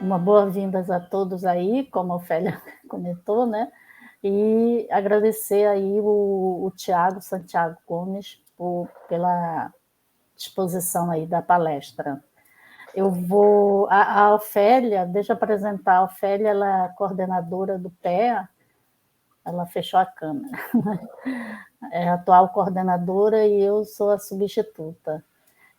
uma boa-vindas a todos aí, como a Ofélia comentou, né? E agradecer aí o Tiago Santiago Gomes pela disposição aí da palestra. Eu vou... A Ofélia, deixa eu apresentar, a Ofélia, ela é coordenadora do PEA, ela fechou a câmera, é a atual coordenadora e eu sou a substituta.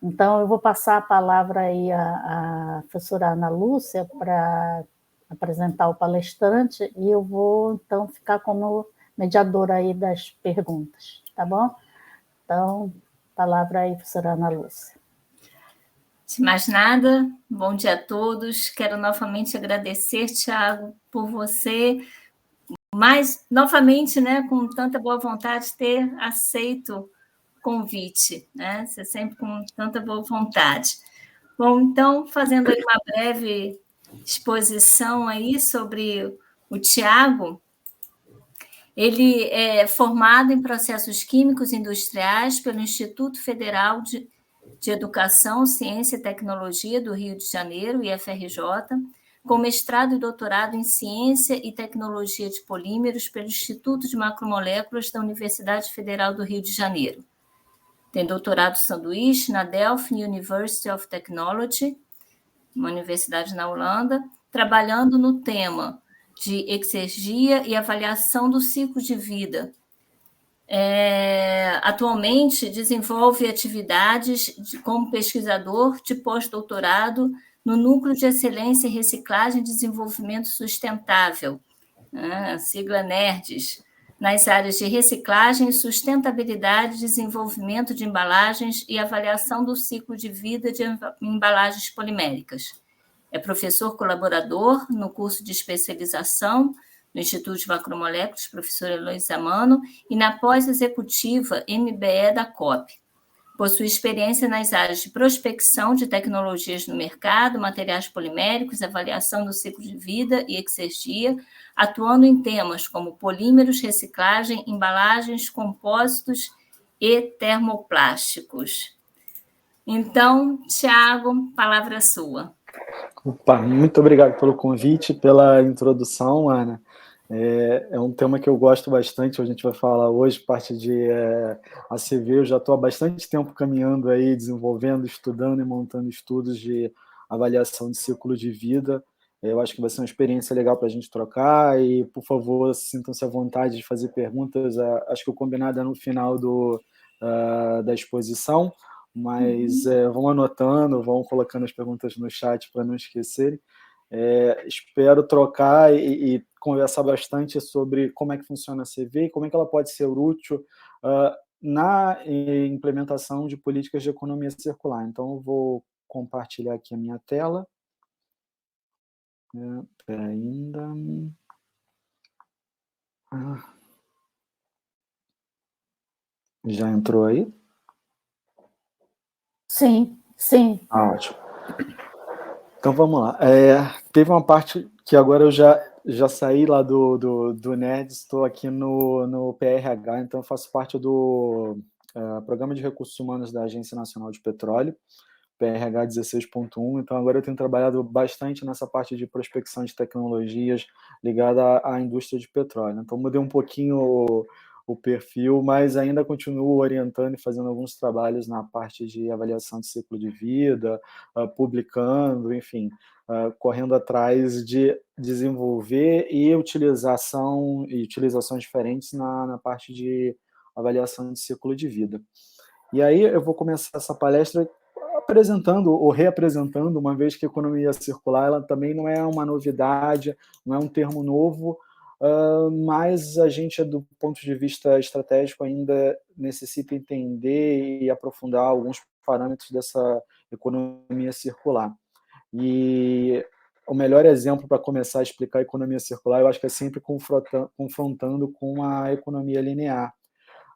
Então, eu vou passar a palavra aí à professora Ana Lúcia para apresentar o palestrante e eu vou, então, ficar como mediadora aí das perguntas, tá bom? Então, palavra aí, professora Ana Lúcia. De mais nada, bom dia a todos. Quero novamente agradecer, Tiago, por você, mas novamente, né, com tanta boa vontade, ter aceito o convite, né? Você sempre com tanta boa vontade. Bom, então, fazendo aí uma breve exposição aí sobre o Tiago, ele é formado em processos químicos industriais pelo Instituto Federal de Educação, Ciência e Tecnologia do Rio de Janeiro, IFRJ, com mestrado e doutorado em Ciência e Tecnologia de Polímeros pelo Instituto de Macromoléculas da Universidade Federal do Rio de Janeiro. Tem doutorado sanduíche na Delft University of Technology, uma universidade na Holanda, trabalhando no tema de exergia e avaliação do ciclo de vida. Atualmente desenvolve atividades como pesquisador de pós-doutorado no Núcleo de Excelência em Reciclagem e Desenvolvimento Sustentável, a sigla NERDES, nas áreas de reciclagem, sustentabilidade, desenvolvimento de embalagens e avaliação do ciclo de vida de embalagens poliméricas. É professor colaborador no curso de especialização no Instituto de Macromoléculas, professor Heloísa Mano, e na pós-executiva MBE da COP. Possui experiência nas áreas de prospecção de tecnologias no mercado, materiais poliméricos, avaliação do ciclo de vida e exergia, atuando em temas como polímeros, reciclagem, embalagens, compósitos e termoplásticos. Então, Tiago, palavra sua. Opa, muito obrigado pelo convite, pela introdução, Ana. É um tema que eu gosto bastante, a gente vai falar hoje, parte de ACV. Eu já estou há bastante tempo caminhando aí, desenvolvendo, estudando e montando estudos de avaliação de ciclo de vida. Eu acho que vai ser uma experiência legal para a gente trocar e, por favor, sintam-se à vontade de fazer perguntas. Acho que o combinado é no final da exposição, mas vão anotando, vão colocando as perguntas no chat para não esquecerem. Espero trocar e conversar bastante sobre como é que funciona a CV e como é que ela pode ser útil na implementação de políticas de economia circular. Então, eu vou compartilhar aqui a minha tela. Ainda... Já entrou aí? Sim, sim. Ótimo. Então, vamos lá. Teve uma parte que agora eu já saí lá do NERDS, estou aqui no PRH, então eu faço parte do Programa de Recursos Humanos da Agência Nacional de Petróleo, PRH 16.1, então agora eu tenho trabalhado bastante nessa parte de prospecção de tecnologias ligada à indústria de petróleo. Então, mudei um pouquinho o perfil, mas ainda continuo orientando e fazendo alguns trabalhos na parte de avaliação de ciclo de vida, publicando, enfim, correndo atrás de desenvolver e utilizações diferentes na parte de avaliação de ciclo de vida. E aí eu vou começar essa palestra apresentando ou reapresentando, uma vez que a economia circular ela também não é uma novidade, não é um termo novo, mas a gente, do ponto de vista estratégico, ainda necessita entender e aprofundar alguns parâmetros dessa economia circular. E o melhor exemplo para começar a explicar a economia circular, eu acho que é sempre confrontando com a economia linear.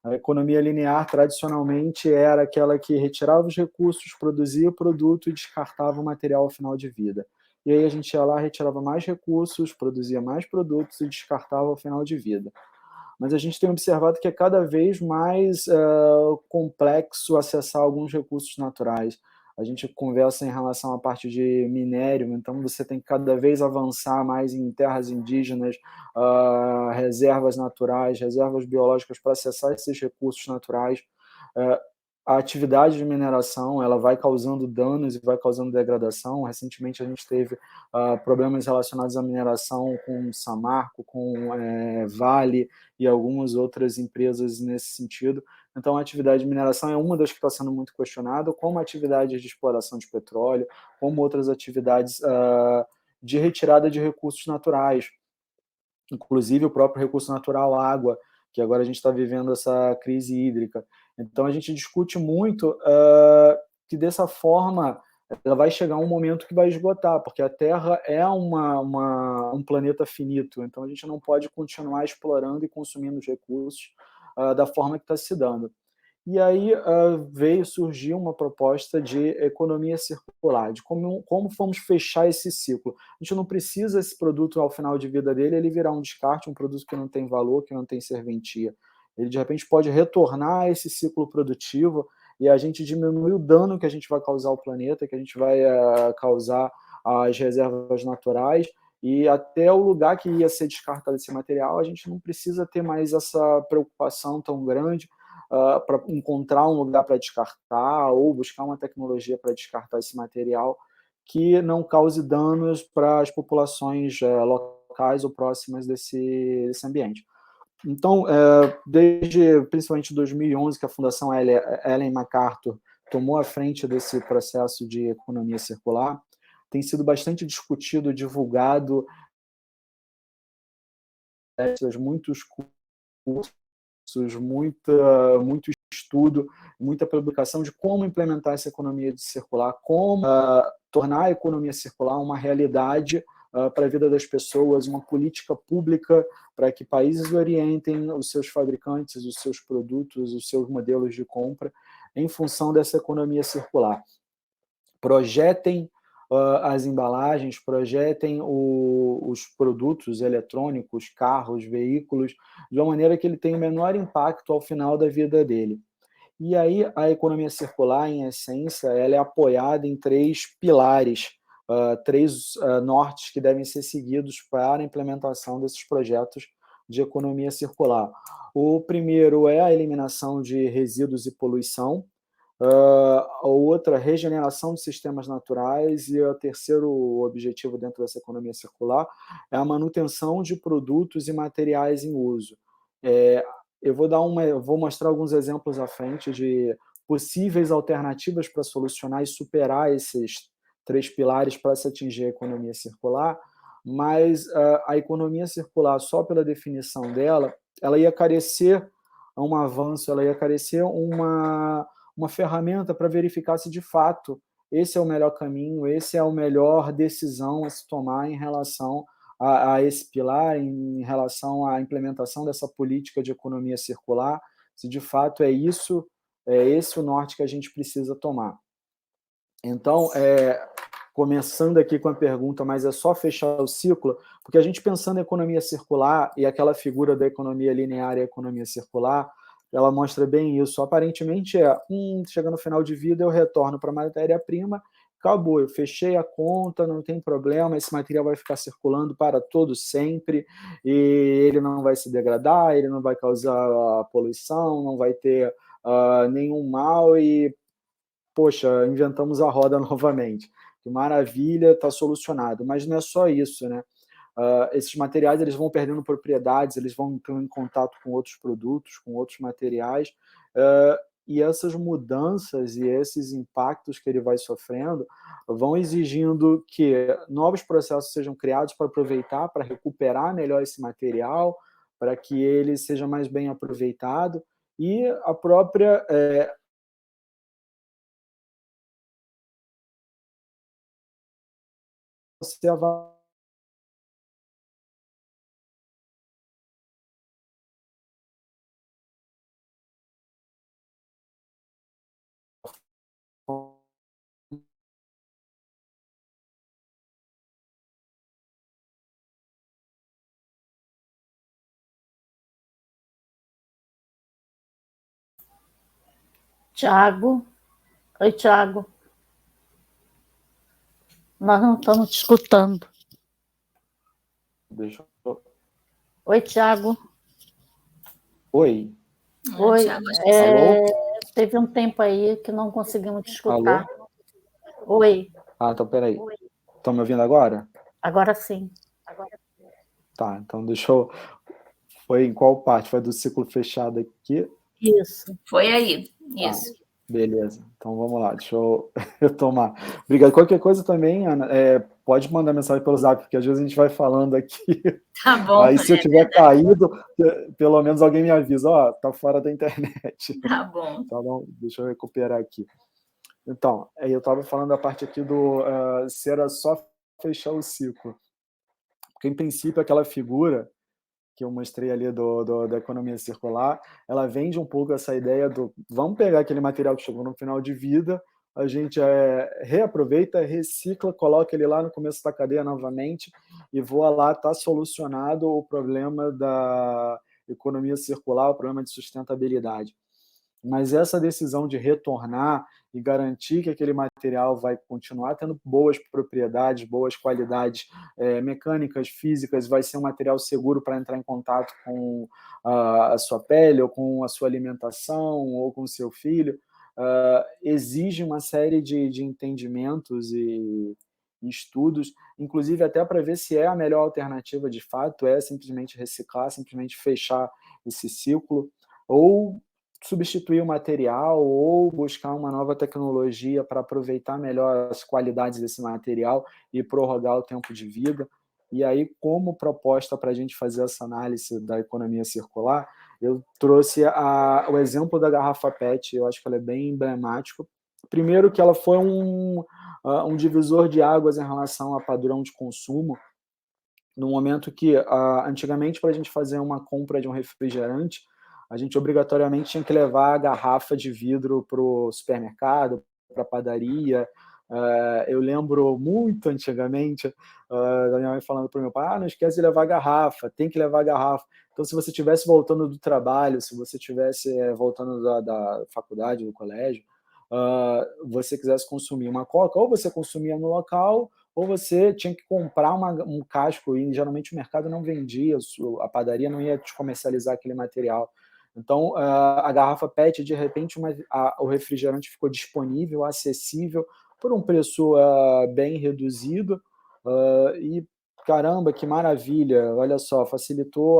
A economia linear, tradicionalmente, era aquela que retirava os recursos, produzia o produto e descartava o material ao final de vida. E aí a gente ia lá, retirava mais recursos, produzia mais produtos e descartava ao final de vida. Mas a gente tem observado que é cada vez mais complexo acessar alguns recursos naturais. a gente conversa em relação à parte de minério, então você tem que cada vez avançar mais em terras indígenas, reservas naturais, reservas biológicas para acessar esses recursos naturais. A atividade de mineração ela vai causando danos e vai causando degradação. Recentemente a gente teve problemas relacionados à mineração com Samarco, com Vale e algumas outras empresas nesse sentido. Então, a atividade de mineração é uma das que está sendo muito questionada, como a atividade de exploração de petróleo, como outras atividades de retirada de recursos naturais, inclusive o próprio recurso natural, água, que agora a gente está vivendo essa crise hídrica. Então, a gente discute muito que, dessa forma, ela vai chegar um momento que vai esgotar, porque a Terra é um planeta finito, então a gente não pode continuar explorando e consumindo os recursos da forma que está se dando. E aí veio surgir uma proposta de economia circular, de como vamos fechar esse ciclo. A gente não precisa esse produto, ao final de vida dele, ele virar um descarte, um produto que não tem valor, que não tem serventia. Ele, de repente, pode retornar a esse ciclo produtivo e a gente diminui o dano que a gente vai causar ao planeta, que a gente vai causar às reservas naturais, e até o lugar que ia ser descartado esse material, a gente não precisa ter mais essa preocupação tão grande para encontrar um lugar para descartar ou buscar uma tecnologia para descartar esse material que não cause danos para as populações locais ou próximas desse ambiente. Então, desde principalmente 2011, que a Fundação Ellen MacArthur tomou a frente desse processo de economia circular, tem sido bastante discutido, divulgado, muitos cursos, muito estudo, muita publicação de como implementar essa economia circular, como tornar a economia circular uma realidade para a vida das pessoas, uma política pública para que países orientem os seus fabricantes, os seus produtos, os seus modelos de compra em função dessa economia circular. Projetem as embalagens, projetem os produtos eletrônicos, carros, veículos, de uma maneira que ele tenha o menor impacto ao final da vida dele. E aí a economia circular, em essência, ela é apoiada em três pilares, três nortes que devem ser seguidos para a implementação desses projetos de economia circular. O primeiro é a eliminação de resíduos e poluição, a outra, regeneração de sistemas naturais, e o terceiro objetivo dentro dessa economia circular é a manutenção de produtos e materiais em uso. Eu vou mostrar alguns exemplos à frente de possíveis alternativas para solucionar e superar esses três pilares para se atingir a economia circular, mas a economia circular, só pela definição dela, ela ia carecer um avanço, ela ia carecer uma ferramenta para verificar se, de fato, esse é o melhor caminho, esse é a melhor decisão a se tomar em relação a esse pilar, em relação à implementação dessa política de economia circular, se de fato é esse o norte que a gente precisa tomar. Então, começando aqui com a pergunta, mas é só fechar o ciclo, porque a gente pensando em economia circular e aquela figura da economia linear e a economia circular, ela mostra bem isso. Aparentemente chega no final de vida, eu retorno para a matéria-prima, acabou, eu fechei a conta, não tem problema, esse material vai ficar circulando para todo sempre, e ele não vai se degradar, ele não vai causar poluição, não vai ter nenhum mal, e, poxa, inventamos a roda novamente. Que maravilha, está solucionado. Mas não é só isso, né? Esses materiais eles vão perdendo propriedades, eles vão entrando em contato com outros produtos, com outros materiais, e essas mudanças e esses impactos que ele vai sofrendo vão exigindo que novos processos sejam criados para aproveitar, para recuperar melhor esse material, para que ele seja mais bem aproveitado, e a própria Tiago. Oi, Tiago. Nós não estamos te escutando. Deixa eu... Oi, Tiago. Oi. Oi. Thiago, Alô? Teve um tempo aí que não conseguimos te escutar. Alô? Oi. Então peraí. Estão me ouvindo agora? Agora sim. Tá, então deixa eu... Foi em qual parte? Foi do ciclo fechado aqui? Isso. Foi aí, isso. Beleza, então vamos lá, deixa eu retomar. Obrigado. Qualquer coisa também, Ana, pode mandar mensagem pelo Zap, porque às vezes a gente vai falando aqui. Tá bom. Aí se eu tiver caído, pelo menos alguém me avisa, tá fora da internet. Tá bom. Tá bom? Deixa eu recuperar aqui. Então, eu estava falando da parte aqui do se era só fechar o ciclo. Porque, em princípio, aquela figura que eu mostrei ali da economia circular, ela vende um pouco essa ideia do vamos pegar aquele material que chegou no final de vida, a gente reaproveita, recicla, coloca ele lá no começo da cadeia novamente e voa lá, está solucionado o problema da economia circular, o problema de sustentabilidade. Mas essa decisão de retornar e garantir que aquele material vai continuar tendo boas propriedades, boas qualidades mecânicas, físicas, vai ser um material seguro para entrar em contato com a sua pele, ou com a sua alimentação, ou com o seu filho, exige uma série de entendimentos e estudos, inclusive até para ver se é a melhor alternativa de fato, é simplesmente reciclar, simplesmente fechar esse ciclo, ou substituir o material ou buscar uma nova tecnologia para aproveitar melhor as qualidades desse material e prorrogar o tempo de vida. E aí, como proposta para a gente fazer essa análise da economia circular, eu trouxe o exemplo da garrafa PET, eu acho que ela é bem emblemático. Primeiro que ela foi um divisor de águas em relação a padrão de consumo, no momento que, antigamente, para a gente fazer uma compra de um refrigerante, a gente obrigatoriamente tinha que levar a garrafa de vidro para o supermercado, para a padaria. Eu lembro muito antigamente da minha mãe falando para o meu pai, não esquece de levar a garrafa, tem que levar a garrafa. Então, se você estivesse voltando do trabalho, se você estivesse voltando da faculdade, do colégio, você quisesse consumir uma coca, ou você consumia no local, ou você tinha que comprar um casco, e geralmente o mercado não vendia, a padaria não ia te comercializar aquele material. Então, a garrafa PET, de repente, o refrigerante ficou disponível, acessível, por um preço bem reduzido, e caramba, que maravilha, olha só, facilitou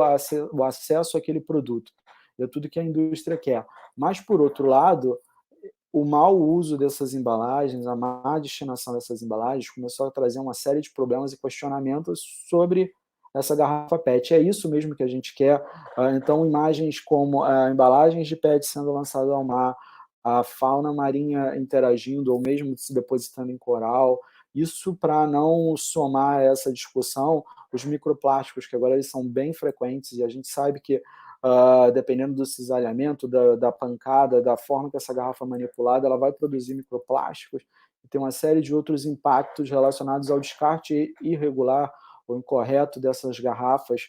o acesso àquele produto. É tudo que a indústria quer. Mas, por outro lado, o mau uso dessas embalagens, a má destinação dessas embalagens começou a trazer uma série de problemas e questionamentos sobre essa garrafa PET. É isso mesmo que a gente quer? Então, imagens como embalagens de PET sendo lançadas ao mar, a fauna marinha interagindo ou mesmo se depositando em coral, isso para não somar essa discussão, os microplásticos, que agora eles são bem frequentes, e a gente sabe que dependendo do cisalhamento, da pancada, da forma que essa garrafa é manipulada, ela vai produzir microplásticos e tem uma série de outros impactos relacionados ao descarte irregular ou incorreto dessas garrafas.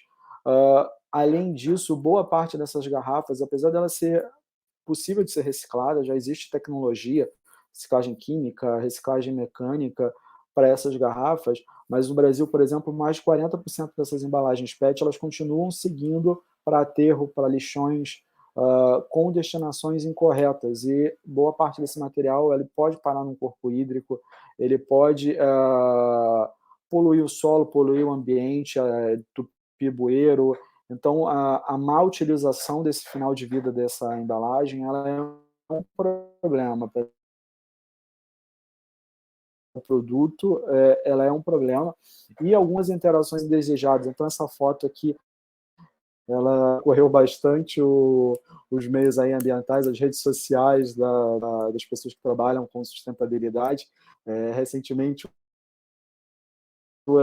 Além disso, boa parte dessas garrafas, apesar dela ser possível de ser reciclada, já existe tecnologia, reciclagem química, reciclagem mecânica para essas garrafas, mas no Brasil, por exemplo, mais de 40% dessas embalagens PET elas continuam seguindo para aterro, para lixões, com destinações incorretas, e boa parte desse material ele pode parar no corpo hídrico, ele pode poluir o solo, poluir o ambiente, entupir bueiro. Então, a má utilização desse final de vida dessa embalagem ela é um problema para o produto, ela é um problema, e algumas interações indesejadas. Então, essa foto aqui, ela correu bastante os meios aí ambientais, as redes sociais das pessoas que trabalham com sustentabilidade. Recentemente,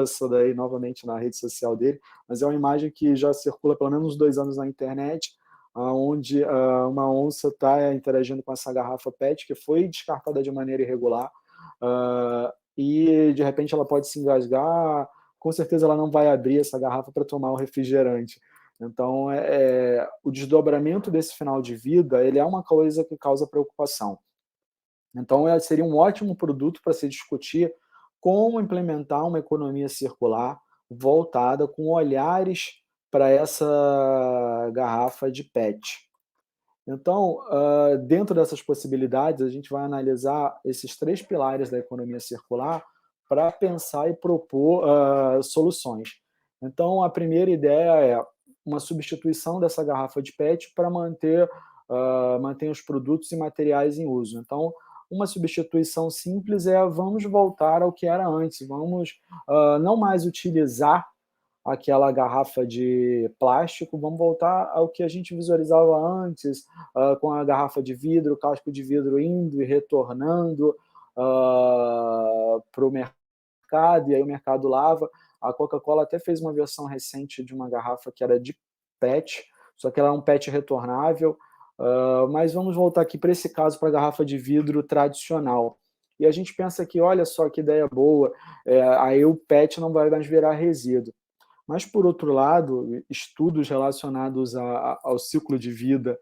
essa daí novamente na rede social dele, mas é uma imagem que já circula pelo menos 2 anos na internet, onde uma onça está interagindo com essa garrafa PET, que foi descartada de maneira irregular, e de repente ela pode se engasgar, com certeza ela não vai abrir essa garrafa para tomar o refrigerante. Então, o desdobramento desse final de vida, ele é uma coisa que causa preocupação. Então, seria um ótimo produto para se discutir como implementar uma economia circular voltada com olhares para essa garrafa de PET. Então, dentro dessas possibilidades, a gente vai analisar esses 3 pilares da economia circular para pensar e propor soluções. Então, a primeira ideia é uma substituição dessa garrafa de PET para manter os produtos e materiais em uso. Então, uma substituição simples é vamos voltar ao que era antes, vamos não mais utilizar aquela garrafa de plástico, vamos voltar ao que a gente visualizava antes, com a garrafa de vidro, o casco de vidro indo e retornando para o mercado, e aí o mercado lava. A Coca-Cola até fez uma versão recente de uma garrafa que era de PET, só que ela é um PET retornável, mas vamos voltar aqui para esse caso, para a garrafa de vidro tradicional. E a gente pensa que, olha só que ideia boa, aí o PET não vai mais virar resíduo. Mas, por outro lado, estudos relacionados ao ciclo de vida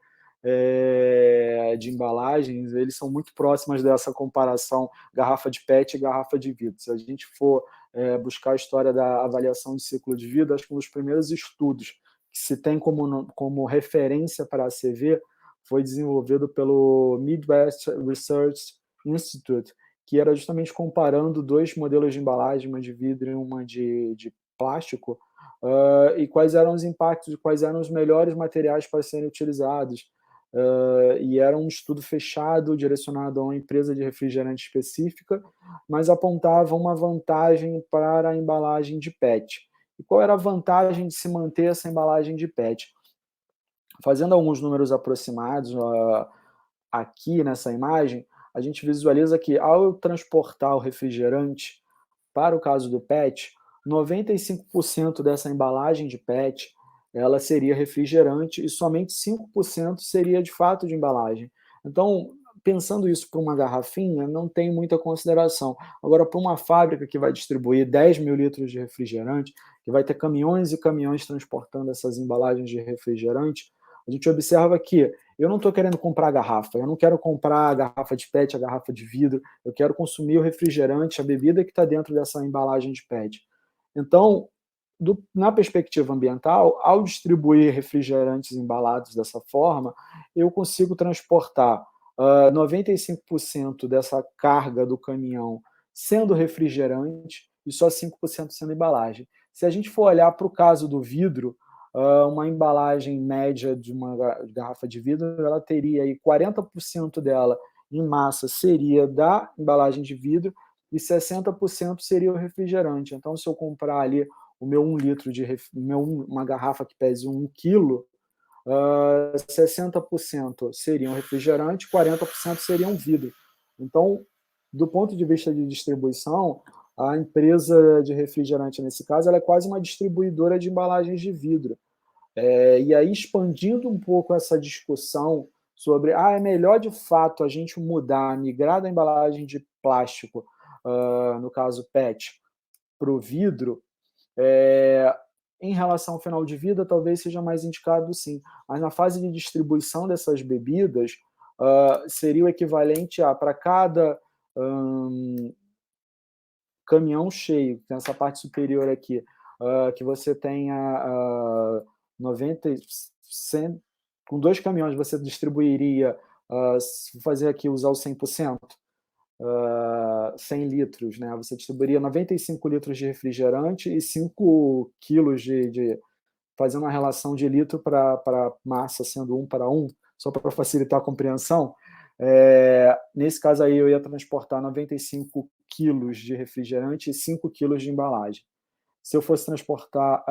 de embalagens, eles são muito próximos dessa comparação garrafa de PET e garrafa de vidro. Se a gente for buscar a história da avaliação de ciclo de vida, acho que um dos primeiros estudos que se tem como referência para a ACV foi desenvolvido pelo Midwest Research Institute, que era justamente comparando 2 modelos de embalagem, uma de vidro e uma de plástico, e quais eram os impactos, e quais eram os melhores materiais para serem utilizados. E era um estudo fechado, direcionado a uma empresa de refrigerante específica, mas apontava uma vantagem para a embalagem de PET. E qual era a vantagem de se manter essa embalagem de PET? Fazendo alguns números aproximados aqui nessa imagem, a gente visualiza que, ao transportar o refrigerante para o caso do PET, 95% dessa embalagem de PET ela seria refrigerante e somente 5% seria de fato de embalagem. Então, pensando isso para uma garrafinha, não tem muita consideração. Agora, para uma fábrica que vai distribuir 10 mil litros de refrigerante, que vai ter caminhões e caminhões transportando essas embalagens de refrigerante, a gente observa que eu não estou querendo comprar garrafa, eu não quero comprar a garrafa de PET, a garrafa de vidro, eu quero consumir o refrigerante, a bebida que está dentro dessa embalagem de PET. Então, na perspectiva ambiental, ao distribuir refrigerantes embalados dessa forma, eu consigo transportar 95% dessa carga do caminhão sendo refrigerante e só 5% sendo embalagem. Se a gente for olhar para o caso do vidro, uma embalagem média de uma garrafa de vidro, ela teria aí 40% dela em massa seria da embalagem de vidro e 60% seria o refrigerante. Então, se eu comprar ali o meu 1 litro uma garrafa que pese 1 quilo, 60% seriam refrigerante, 40% seriam vidro. Então, do ponto de vista de distribuição, a empresa de refrigerante, nesse caso, ela é quase uma distribuidora de embalagens de vidro. E aí, expandindo um pouco essa discussão sobre é melhor de fato a gente migrar da embalagem de plástico, no caso PET, para o vidro, em relação ao final de vida, talvez seja mais indicado sim. Mas na fase de distribuição dessas bebidas, seria o equivalente a, para cada caminhão cheio, tem essa parte superior aqui, que você tenha 90, 100, com 2 caminhões você distribuiria, se fazer aqui usar o 100%, 100 litros, né? Você distribuiria 95 litros de refrigerante e 5 quilos fazendo uma relação de litro para massa, sendo 1 para 1, só para facilitar a compreensão. Nesse caso aí, eu ia transportar 95 quilos de refrigerante e 5 quilos de embalagem. Se eu fosse transportar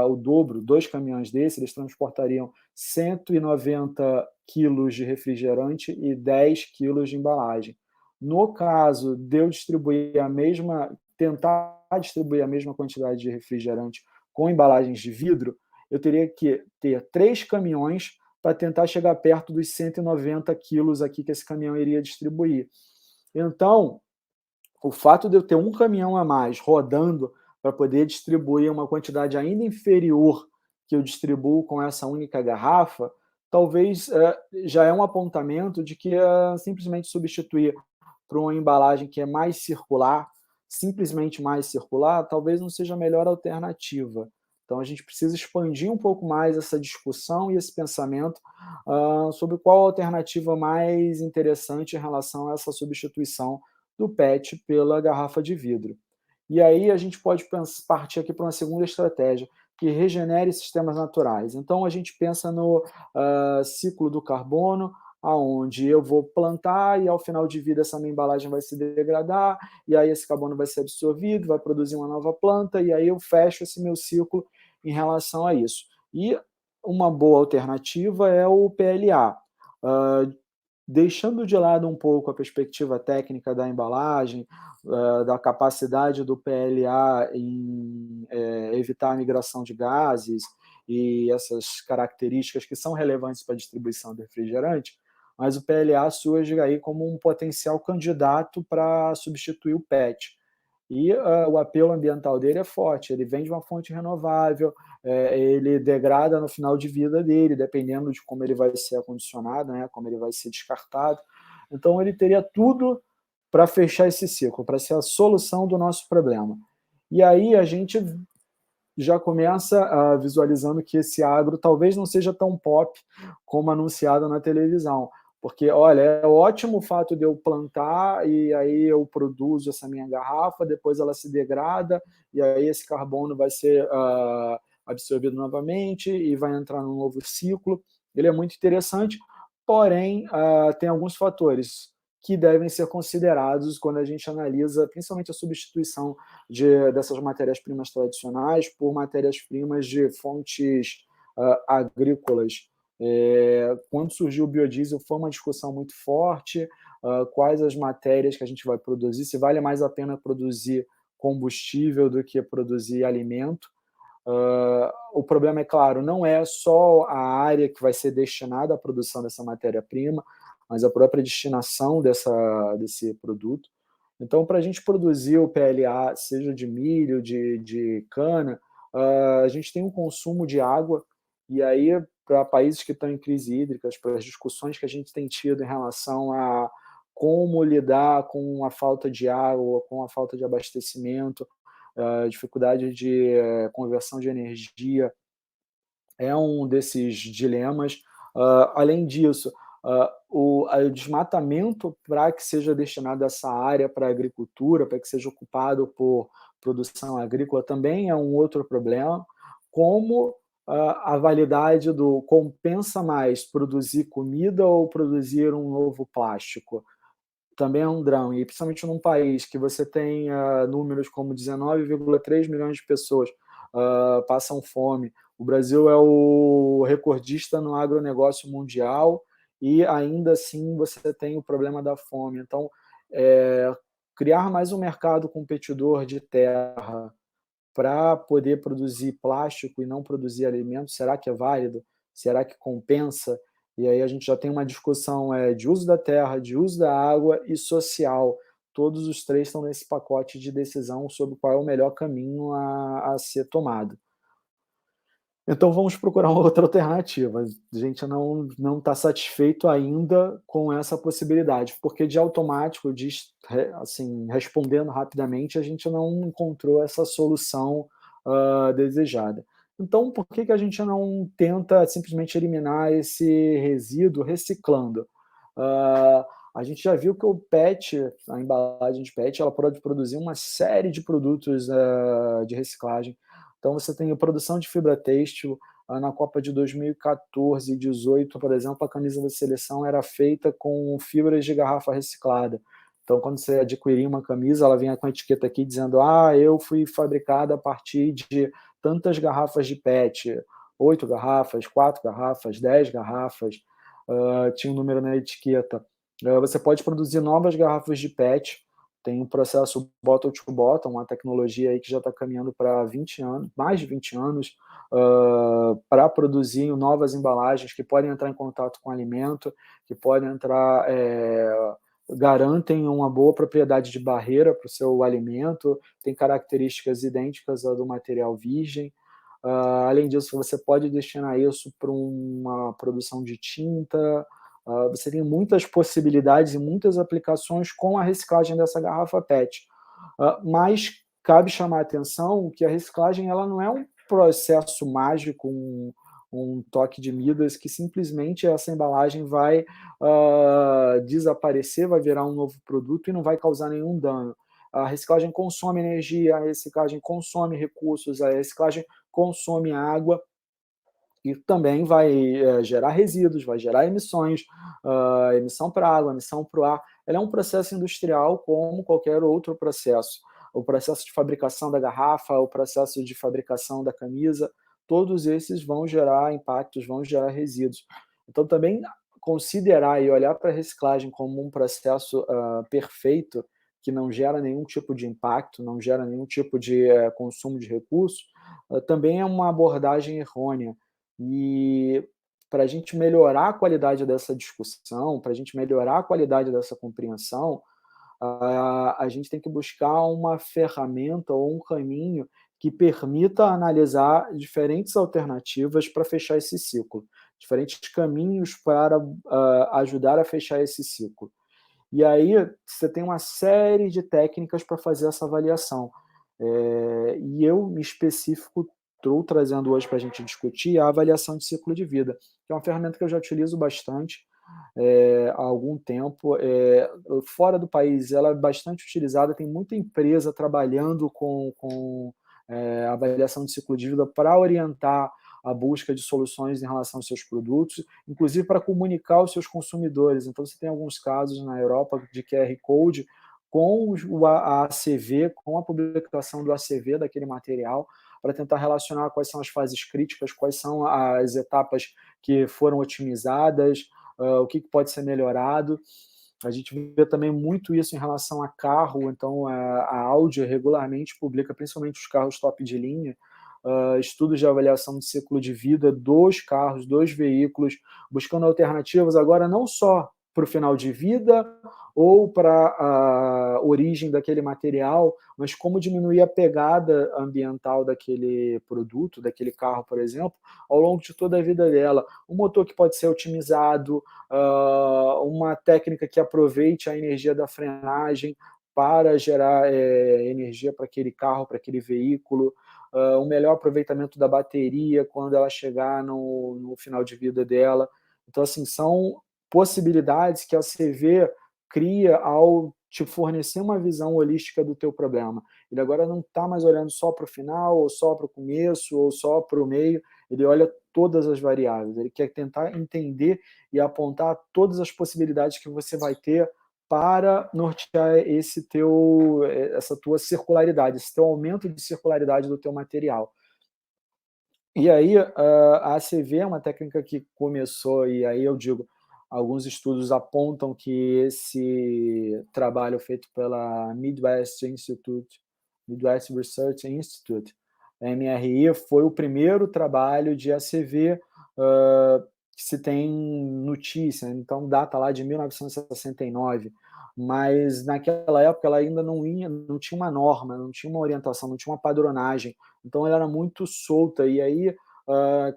o dobro, 2 caminhões desses, eles transportariam 190 quilos de refrigerante e 10 quilos de embalagem. No caso de eu tentar distribuir a mesma quantidade de refrigerante com embalagens de vidro, eu teria que ter 3 caminhões para tentar chegar perto dos 190 quilos aqui que esse caminhão iria distribuir. Então, o fato de eu ter um caminhão a mais rodando para poder distribuir uma quantidade ainda inferior que eu distribuo com essa única garrafa, talvez já é um apontamento de que simplesmente substituir por uma embalagem que é mais circular simplesmente mais circular talvez não seja a melhor alternativa. Então, a gente precisa expandir um pouco mais essa discussão e esse pensamento sobre qual a alternativa mais interessante em relação a essa substituição do PET pela garrafa de vidro. E aí a gente pode partir aqui para uma segunda estratégia, que regenere sistemas naturais. Então, a gente pensa no ciclo do carbono, aonde eu vou plantar e, ao final de vida, essa minha embalagem vai se degradar, e aí esse carbono vai ser absorvido, vai produzir uma nova planta, e aí eu fecho esse meu ciclo em relação a isso. E uma boa alternativa é o PLA. Deixando de lado um pouco a perspectiva técnica da embalagem, da capacidade do PLA em evitar a migração de gases e essas características que são relevantes para a distribuição do refrigerante, mas o PLA surge aí como um potencial candidato para substituir o PET. E o apelo ambiental dele é forte, ele vem de uma fonte renovável, ele degrada no final de vida dele, dependendo de como ele vai ser acondicionado, né, como ele vai ser descartado. Então, ele teria tudo para fechar esse ciclo, para ser a solução do nosso problema. E aí a gente já começa visualizando que esse agro talvez não seja tão pop como anunciado na televisão. Porque, olha, é ótimo o fato de eu plantar e aí eu produzo essa minha garrafa, depois ela se degrada e aí esse carbono vai ser absorvido novamente e vai entrar num novo ciclo. Ele é muito interessante, porém, tem alguns fatores que devem ser considerados quando a gente analisa principalmente a substituição dessas matérias-primas tradicionais por matérias-primas de fontes agrícolas. Quando surgiu o biodiesel, foi uma discussão muito forte, quais as matérias que a gente vai produzir, se vale mais a pena produzir combustível do que produzir alimento. O problema, é claro, não é só a área que vai ser destinada à produção dessa matéria-prima, mas a própria destinação desse produto. Então, para a gente produzir o PLA, seja de milho, de cana, a gente tem um consumo de água, e aí, para países que estão em crise hídricas, para as discussões que a gente tem tido em relação a como lidar com a falta de água, com a falta de abastecimento, dificuldade de conversão de energia, é um desses dilemas. Além disso, o desmatamento para que seja destinado essa área para a agricultura, para que seja ocupado por produção agrícola, também é um outro problema, como a validade do compensa mais produzir comida ou produzir um novo plástico. Também é um drama, e principalmente num país que você tem números como 19,3 milhões de pessoas passam fome. O Brasil é o recordista no agronegócio mundial e ainda assim você tem o problema da fome. Então, criar mais um mercado competidor de terra para poder produzir plástico e não produzir alimentos, será que é válido? Será que compensa? E aí a gente já tem uma discussão de uso da terra, de uso da água e social. Todos os três estão nesse pacote de decisão sobre qual é o melhor caminho a ser tomado. Então vamos procurar uma outra alternativa. A gente não está satisfeito ainda com essa possibilidade, porque de automático, assim, respondendo rapidamente, a gente não encontrou essa solução desejada. Então, por que a gente não tenta simplesmente eliminar esse resíduo reciclando? A gente já viu que o PET, a embalagem de PET, ela pode produzir uma série de produtos de reciclagem. Então, você tem a produção de fibra têxtil. Na Copa de 2014 e 2018, por exemplo, a camisa da seleção era feita com fibras de garrafa reciclada. Então, quando você adquiria uma camisa, ela vinha com a etiqueta aqui dizendo: eu fui fabricada a partir de tantas garrafas de PET, 8 garrafas, 4 garrafas, 10 garrafas, tinha um número na etiqueta. Você pode produzir novas garrafas de PET, tem um processo bottle to bottle, uma tecnologia aí que já está caminhando para 20 anos, mais de 20 anos, para produzir novas embalagens que podem entrar em contato com o alimento, que podem entrar, garantem uma boa propriedade de barreira para o seu alimento, tem características idênticas ao do material virgem. Além disso, você pode destinar isso para uma produção de tinta. Você tem muitas possibilidades e muitas aplicações com a reciclagem dessa garrafa PET. Mas cabe chamar a atenção que a reciclagem ela não é um processo mágico, um toque de Midas, que simplesmente essa embalagem vai desaparecer, vai virar um novo produto e não vai causar nenhum dano. A reciclagem consome energia, a reciclagem consome recursos, a reciclagem consome água e também vai gerar resíduos, vai gerar emissões, emissão para a água, emissão para o ar. Ela é um processo industrial como qualquer outro processo. O processo de fabricação da garrafa, o processo de fabricação da camisa, todos esses vão gerar impactos, vão gerar resíduos. Então, também considerar e olhar para a reciclagem como um processo perfeito, que não gera nenhum tipo de impacto, não gera nenhum tipo de consumo de recursos, também é uma abordagem errônea. E para a gente melhorar a qualidade dessa discussão, para a gente melhorar a qualidade dessa compreensão, a gente tem que buscar uma ferramenta ou um caminho que permita analisar diferentes alternativas para fechar esse ciclo, diferentes caminhos para ajudar a fechar esse ciclo. E aí você tem uma série de técnicas para fazer essa avaliação. E eu, em específico, estou trazendo hoje para a gente discutir a avaliação de ciclo de vida, que é uma ferramenta que eu já utilizo bastante há algum tempo. Fora do país, ela é bastante utilizada, tem muita empresa trabalhando com avaliação de ciclo de vida para orientar a busca de soluções em relação aos seus produtos, inclusive para comunicar aos seus consumidores. Então, você tem alguns casos na Europa de QR Code com a ACV, com a publicação do ACV daquele material, para tentar relacionar quais são as fases críticas, quais são as etapas que foram otimizadas, o que pode ser melhorado. A gente vê também muito isso em relação a carro, então a Audi regularmente publica, principalmente os carros top de linha, estudos de avaliação de ciclo de vida dos carros, dos veículos, buscando alternativas agora não só para o final de vida ou para a origem daquele material, mas como diminuir a pegada ambiental daquele produto, daquele carro, por exemplo, ao longo de toda a vida dela. Um motor que pode ser otimizado, uma técnica que aproveite a energia da frenagem para gerar energia para aquele carro, para aquele veículo, um melhor aproveitamento da bateria quando ela chegar no final de vida dela. Então, assim, são possibilidades que a CV cria ao te fornecer uma visão holística do teu problema. Ele agora não está mais olhando só para o final, ou só para o começo, ou só para o meio, ele olha todas as variáveis, ele quer tentar entender e apontar todas as possibilidades que você vai ter para nortear essa tua circularidade, esse teu aumento de circularidade do teu material. E aí, a ACV é uma técnica que começou, e aí eu digo, alguns estudos apontam que esse trabalho feito pela Midwest Research Institute, MRI, foi o primeiro trabalho de ACV que se tem notícia, então data lá de 1969, mas naquela época ela ainda não tinha uma norma, não tinha uma orientação, não tinha uma padronagem, então ela era muito solta, e aí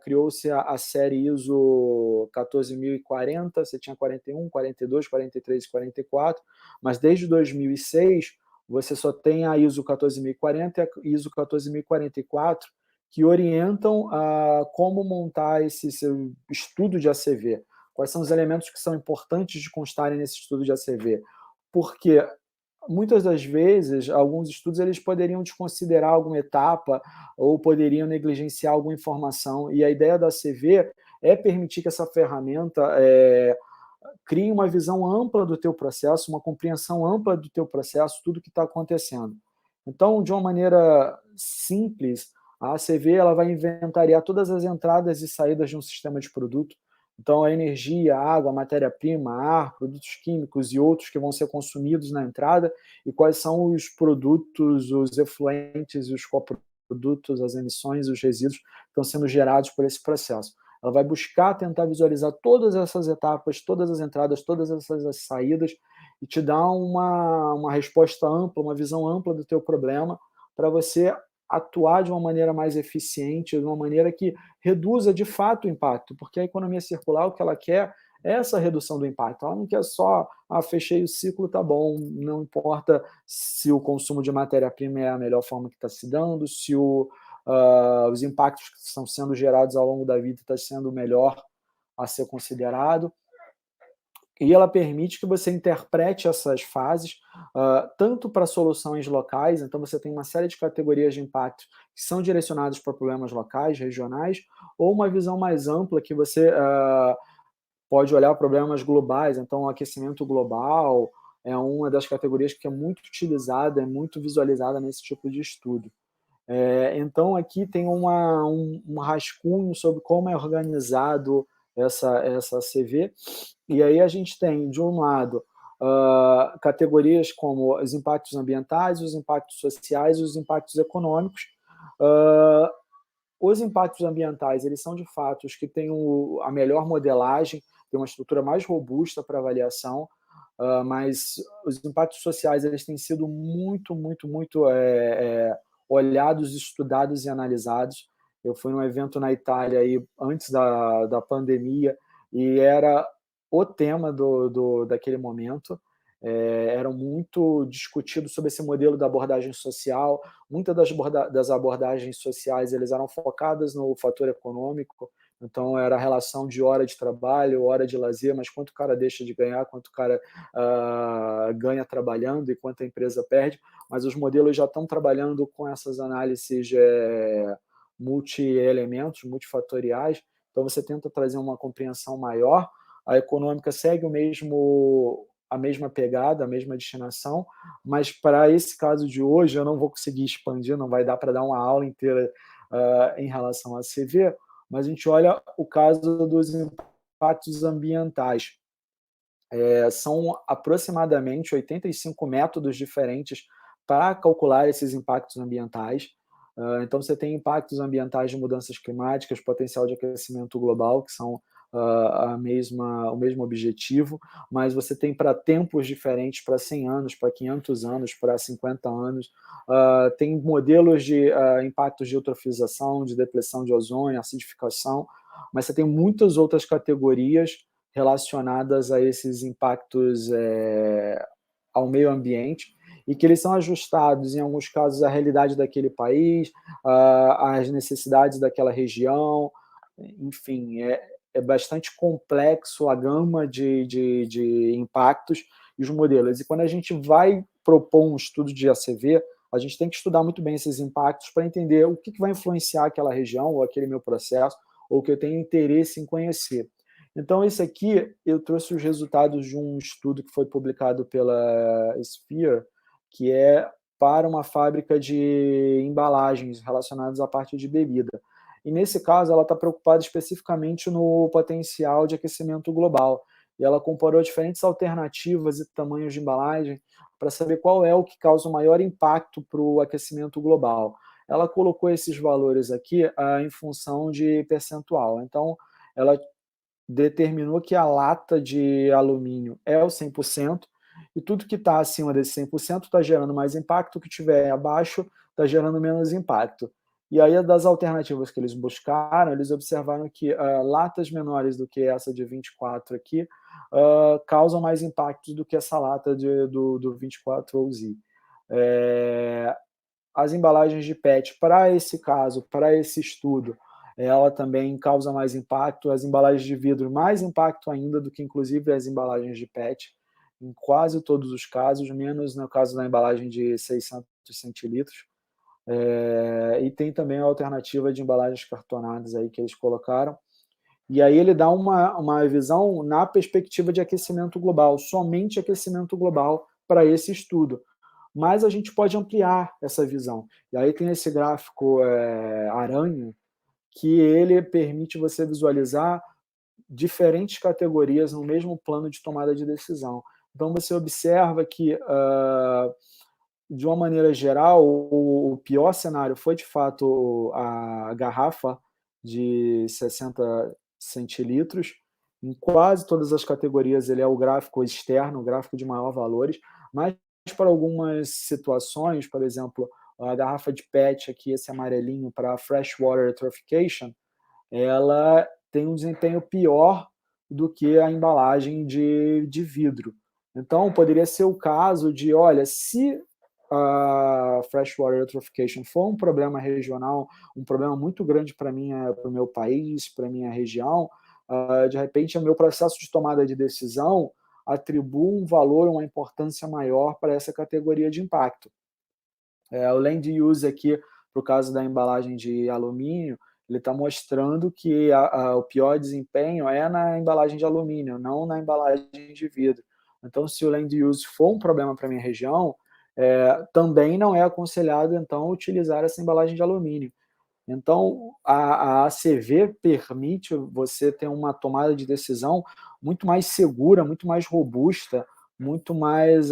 criou-se a série ISO 14040, você tinha 41, 42, 43 e 44, mas desde 2006 você só tem a ISO 14040 e a ISO 14044, que orientam como montar esse seu estudo de ACV. Quais são os elementos que são importantes de constarem nesse estudo de ACV? Porque muitas das vezes, alguns estudos eles poderiam desconsiderar alguma etapa ou poderiam negligenciar alguma informação, e a ideia da ACV é permitir que essa ferramenta crie uma visão ampla do teu processo, uma compreensão ampla do teu processo, tudo que está acontecendo. Então, de uma maneira simples, a ACV ela vai inventariar todas as entradas e saídas de um sistema de produto. Então, a energia, a água, a matéria-prima, ar, produtos químicos e outros que vão ser consumidos na entrada, e quais são os produtos, os efluentes, os coprodutos, as emissões, os resíduos que estão sendo gerados por esse processo. Ela vai buscar tentar visualizar todas essas etapas, todas as entradas, todas essas saídas, e te dar uma resposta ampla, uma visão ampla do teu problema, para você atuar de uma maneira mais eficiente, de uma maneira que reduza de fato o impacto, porque a economia circular o que ela quer essa redução do impacto. Ela não quer só, fechei o ciclo, tá bom, não importa se o consumo de matéria-prima é a melhor forma que está se dando, se os impactos que estão sendo gerados ao longo da vida está sendo o melhor a ser considerado. E ela permite que você interprete essas fases tanto para soluções locais, então você tem uma série de categorias de impacto que são direcionadas para problemas locais, regionais, ou uma visão mais ampla que você pode olhar problemas globais, então o aquecimento global é uma das categorias que é muito utilizada, é muito visualizada nesse tipo de estudo. Então aqui tem um rascunho sobre como é organizado essa CV, e aí a gente tem, de um lado, categorias como os impactos ambientais, os impactos sociais e os impactos econômicos. Os impactos ambientais, eles são de fato os que têm a melhor modelagem, tem uma estrutura mais robusta para avaliação, mas os impactos sociais, eles têm sido muito olhados, estudados e analisados. Eu fui num evento na Itália aí, antes da pandemia, e era o tema daquele momento. Eram muito discutidos sobre esse modelo da abordagem social. Muitas das abordagens sociais eles eram focadas no fator econômico, então era a relação de hora de trabalho, hora de lazer, mas quanto o cara deixa de ganhar, quanto o cara ganha trabalhando e quanto a empresa perde. Mas os modelos já estão trabalhando com essas análises multi-elementos, multifatoriais, então você tenta trazer uma compreensão maior. A econômica segue a mesma pegada, a mesma destinação, mas para esse caso de hoje eu não vou conseguir expandir, não vai dar para dar uma aula inteira em relação à CV, mas a gente olha o caso dos impactos ambientais. São aproximadamente 85 métodos diferentes para calcular esses impactos ambientais. Então, você tem impactos ambientais de mudanças climáticas, potencial de aquecimento global, que são o mesmo objetivo, mas você tem para tempos diferentes, para 100 anos, para 500 anos, para 50 anos. Tem modelos de impactos de eutrofização, de depressão de ozônio, acidificação, mas você tem muitas outras categorias relacionadas a esses impactos ao meio ambiente, e que eles são ajustados, em alguns casos, à realidade daquele país, às necessidades daquela região, enfim, é bastante complexo a gama de impactos e os modelos. E quando a gente vai propor um estudo de ACV, a gente tem que estudar muito bem esses impactos para entender o que vai influenciar aquela região ou aquele meu processo, ou que eu tenho interesse em conhecer. Então, esse aqui, eu trouxe os resultados de um estudo que foi publicado pela Sphere, que é para uma fábrica de embalagens relacionadas à parte de bebida. E, nesse caso, ela está preocupada especificamente no potencial de aquecimento global. E ela comparou diferentes alternativas e tamanhos de embalagem para saber qual é o que causa o maior impacto para o aquecimento global. Ela colocou esses valores aqui em função de percentual. Então, ela determinou que a lata de alumínio é o 100%, e tudo que está acima desse 100% está gerando mais impacto, o que estiver abaixo está gerando menos impacto. E aí, das alternativas que eles buscaram, eles observaram que latas menores do que essa de 24 aqui causam mais impactos do que essa lata do 24 OZ. As embalagens de PET, para esse caso, para esse estudo, ela também causa mais impacto, as embalagens de vidro mais impacto ainda do que inclusive as embalagens de PET, em quase todos os casos, menos no caso da embalagem de 600 centilitros. E tem também a alternativa de embalagens cartonadas aí que eles colocaram. E aí ele dá uma visão na perspectiva de aquecimento global, somente aquecimento global para esse estudo. Mas a gente pode ampliar essa visão. E aí tem esse gráfico aranha, que ele permite você visualizar diferentes categorias no mesmo plano de tomada de decisão. Então, você observa que, de uma maneira geral, o pior cenário foi, de fato, a garrafa de 60 centilitros. Em quase todas as categorias, ele é o gráfico externo, o gráfico de maior valores, mas para algumas situações, por exemplo, a garrafa de PET aqui, esse amarelinho, para freshwater eutrophication, ela tem um desempenho pior do que a embalagem de vidro. Então, poderia ser o caso de, olha, se a freshwater eutrophication for um problema regional, um problema muito grande para o meu país, para a minha região, de repente, o meu processo de tomada de decisão atribui um valor, uma importância maior para essa categoria de impacto. O land use aqui, para o caso da embalagem de alumínio, ele está mostrando que o pior desempenho é na embalagem de alumínio, não na embalagem de vidro. Então, se o land use for um problema para a minha região, também não é aconselhado, então, utilizar essa embalagem de alumínio. Então, a ACV permite você ter uma tomada de decisão muito mais segura, muito mais robusta, muito mais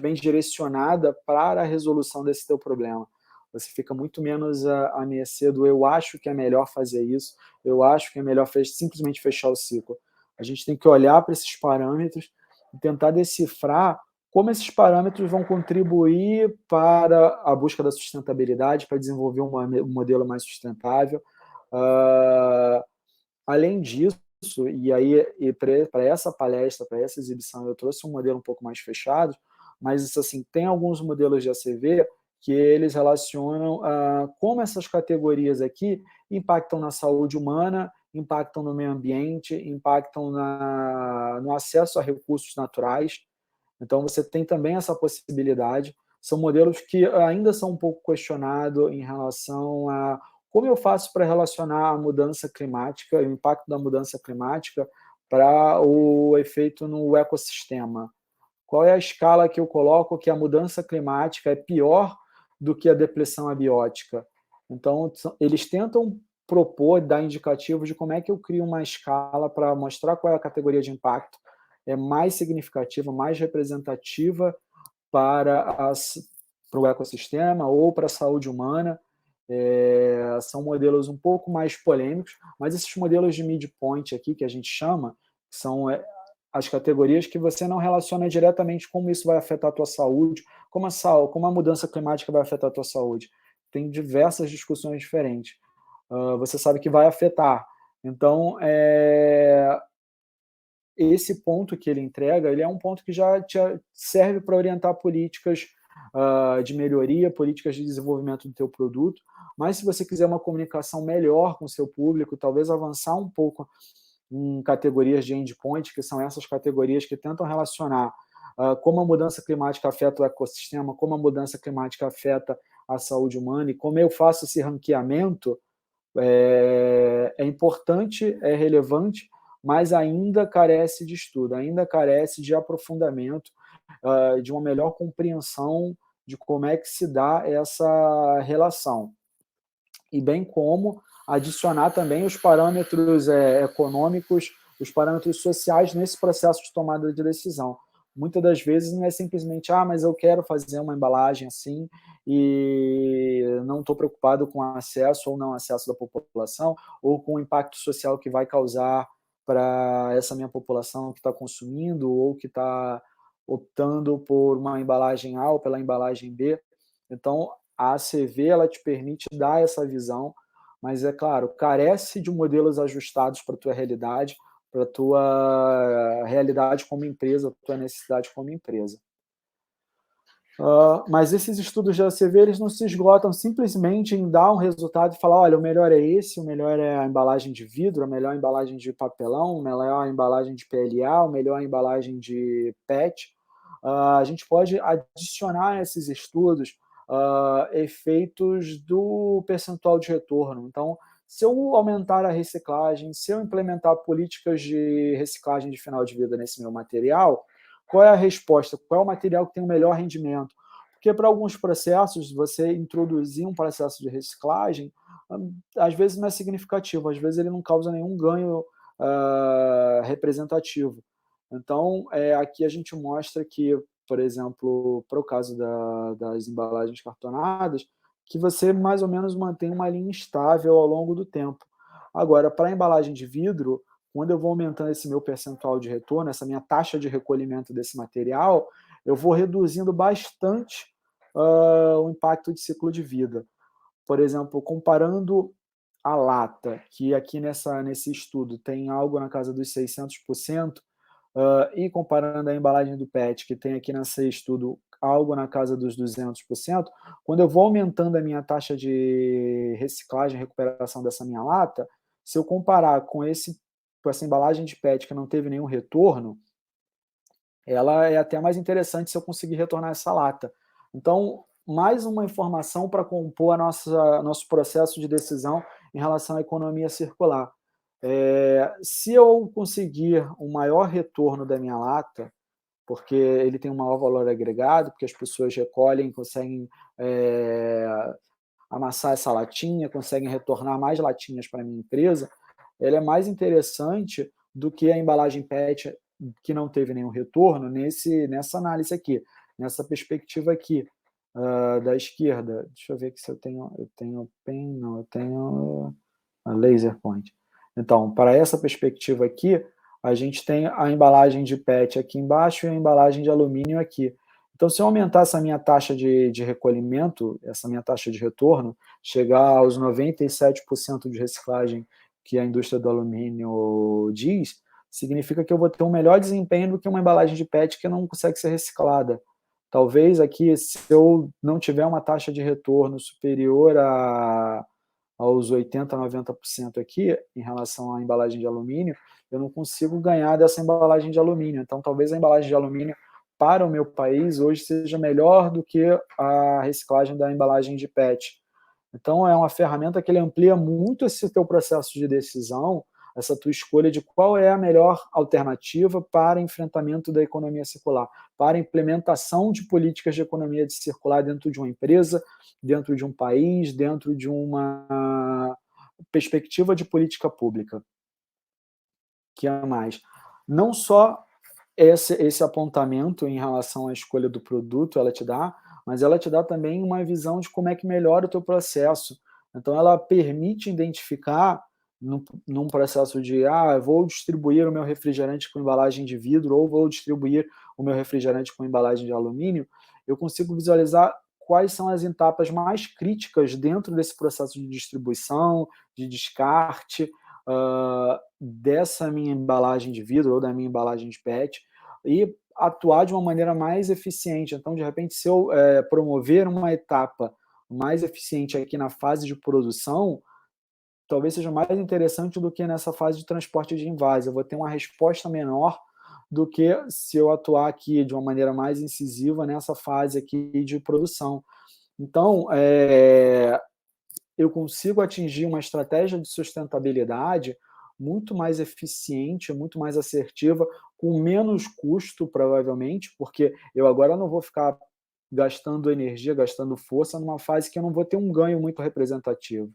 bem direcionada para a resolução desse teu problema. Você fica muito menos à mercê do eu acho que é melhor fazer isso, eu acho que é melhor simplesmente fechar o ciclo. A gente tem que olhar para esses parâmetros e tentar decifrar como esses parâmetros vão contribuir para a busca da sustentabilidade, para desenvolver um modelo mais sustentável. Além disso, para essa palestra, para essa exibição, eu trouxe um modelo um pouco mais fechado, mas assim, tem alguns modelos de ACV que eles relacionam como essas categorias aqui impactam na saúde humana, impactam no meio ambiente, impactam no acesso a recursos naturais. Então, você tem também essa possibilidade. São modelos que ainda são um pouco questionados em relação a como eu faço para relacionar a mudança climática, o impacto da mudança climática para o efeito no ecossistema. Qual é a escala que eu coloco que a mudança climática é pior do que a depressão abiótica? Então, eles tentam propor, dar indicativos de como é que eu crio uma escala para mostrar qual é a categoria de impacto mais significativa, mais representativa para o ecossistema ou para a saúde humana. São modelos um pouco mais polêmicos, mas esses modelos de midpoint aqui, que a gente chama, são as categorias que você não relaciona diretamente como isso vai afetar a tua saúde, como a mudança climática vai afetar a tua saúde. Tem diversas discussões diferentes. Você sabe que vai afetar. Então, esse ponto que ele entrega, ele é um ponto que já te serve para orientar políticas de melhoria, políticas de desenvolvimento do teu produto, mas se você quiser uma comunicação melhor com o seu público, talvez avançar um pouco em categorias de endpoint, que são essas categorias que tentam relacionar como a mudança climática afeta o ecossistema, como a mudança climática afeta a saúde humana e como eu faço esse ranqueamento, é importante, é relevante, mas ainda carece de estudo, ainda carece de aprofundamento, de uma melhor compreensão de como é que se dá essa relação. E bem como adicionar também os parâmetros econômicos, os parâmetros sociais nesse processo de tomada de decisão. Muitas das vezes não é simplesmente, mas eu quero fazer uma embalagem assim e não estou preocupado com acesso ou não acesso da população ou com o impacto social que vai causar para essa minha população que está consumindo ou que está optando por uma embalagem A ou pela embalagem B. Então, a ACV ela te permite dar essa visão, mas, é claro, carece de modelos ajustados para a tua realidade, para a tua realidade como empresa, para a tua necessidade como empresa. Mas esses estudos de ACV eles não se esgotam simplesmente em dar um resultado e falar, olha, o melhor é esse, o melhor é a embalagem de vidro, a melhor embalagem de papelão, a melhor embalagem de PLA, a melhor embalagem de PET. A gente pode adicionar a esses estudos efeitos do percentual de retorno. Então, se eu aumentar a reciclagem, se eu implementar políticas de reciclagem de final de vida nesse meu material, qual é a resposta? Qual é o material que tem o melhor rendimento? Porque para alguns processos, você introduzir um processo de reciclagem, às vezes não é significativo, às vezes ele não causa nenhum ganho representativo. Então, aqui a gente mostra que, por exemplo, para o caso das embalagens cartonadas, que você mais ou menos mantém uma linha estável ao longo do tempo. Agora, para a embalagem de vidro, quando eu vou aumentando esse meu percentual de retorno, essa minha taxa de recolhimento desse material, eu vou reduzindo bastante o impacto de ciclo de vida. Por exemplo, comparando a lata, que aqui nesse estudo tem algo na casa dos 600%, e comparando a embalagem do PET, que tem aqui nesse estudo algo na casa dos 200%, quando eu vou aumentando a minha taxa de reciclagem, recuperação dessa minha lata, se eu comparar com essa embalagem de PET que não teve nenhum retorno, ela é até mais interessante se eu conseguir retornar essa lata. Então, mais uma informação para compor nosso processo de decisão em relação à economia circular. Se eu conseguir um maior retorno da minha lata, porque ele tem um maior valor agregado, porque as pessoas recolhem, conseguem amassar essa latinha, conseguem retornar mais latinhas para a minha empresa, ela é mais interessante do que a embalagem PET que não teve nenhum retorno nessa análise aqui, nessa perspectiva aqui da esquerda. Deixa eu ver aqui se eu tenho pen, não, eu tenho a laser point. Então, para essa perspectiva aqui, a gente tem a embalagem de PET aqui embaixo e a embalagem de alumínio aqui. Então, se eu aumentar essa minha taxa de recolhimento, essa minha taxa de retorno, chegar aos 97% de reciclagem que a indústria do alumínio diz, significa que eu vou ter um melhor desempenho do que uma embalagem de PET que não consegue ser reciclada. Talvez aqui, se eu não tiver uma taxa de retorno superior aos 80%, 90% aqui, em relação à embalagem de alumínio, eu não consigo ganhar dessa embalagem de alumínio. Então, talvez a embalagem de alumínio para o meu país hoje seja melhor do que a reciclagem da embalagem de PET. Então, é uma ferramenta que ele amplia muito esse teu processo de decisão, essa tua escolha de qual é a melhor alternativa para enfrentamento da economia circular, para implementação de políticas de economia circular dentro de uma empresa, dentro de um país, dentro de uma perspectiva de política pública. Que é mais? Não só esse apontamento em relação à escolha do produto ela te dá, mas ela te dá também uma visão de como é que melhora o teu processo. Então, ela permite identificar, num processo de, vou distribuir o meu refrigerante com embalagem de vidro ou vou distribuir o meu refrigerante com embalagem de alumínio, eu consigo visualizar quais são as etapas mais críticas dentro desse processo de distribuição, de descarte, dessa minha embalagem de vidro ou da minha embalagem de PET, e atuar de uma maneira mais eficiente. Então, de repente, se eu promover uma etapa mais eficiente aqui na fase de produção, talvez seja mais interessante do que nessa fase de transporte de envase. Eu vou ter uma resposta menor do que se eu atuar aqui de uma maneira mais incisiva nessa fase aqui de produção. Então, eu consigo atingir uma estratégia de sustentabilidade muito mais eficiente, muito mais assertiva, com menos custo, provavelmente, porque eu agora não vou ficar gastando energia, gastando força numa fase que eu não vou ter um ganho muito representativo.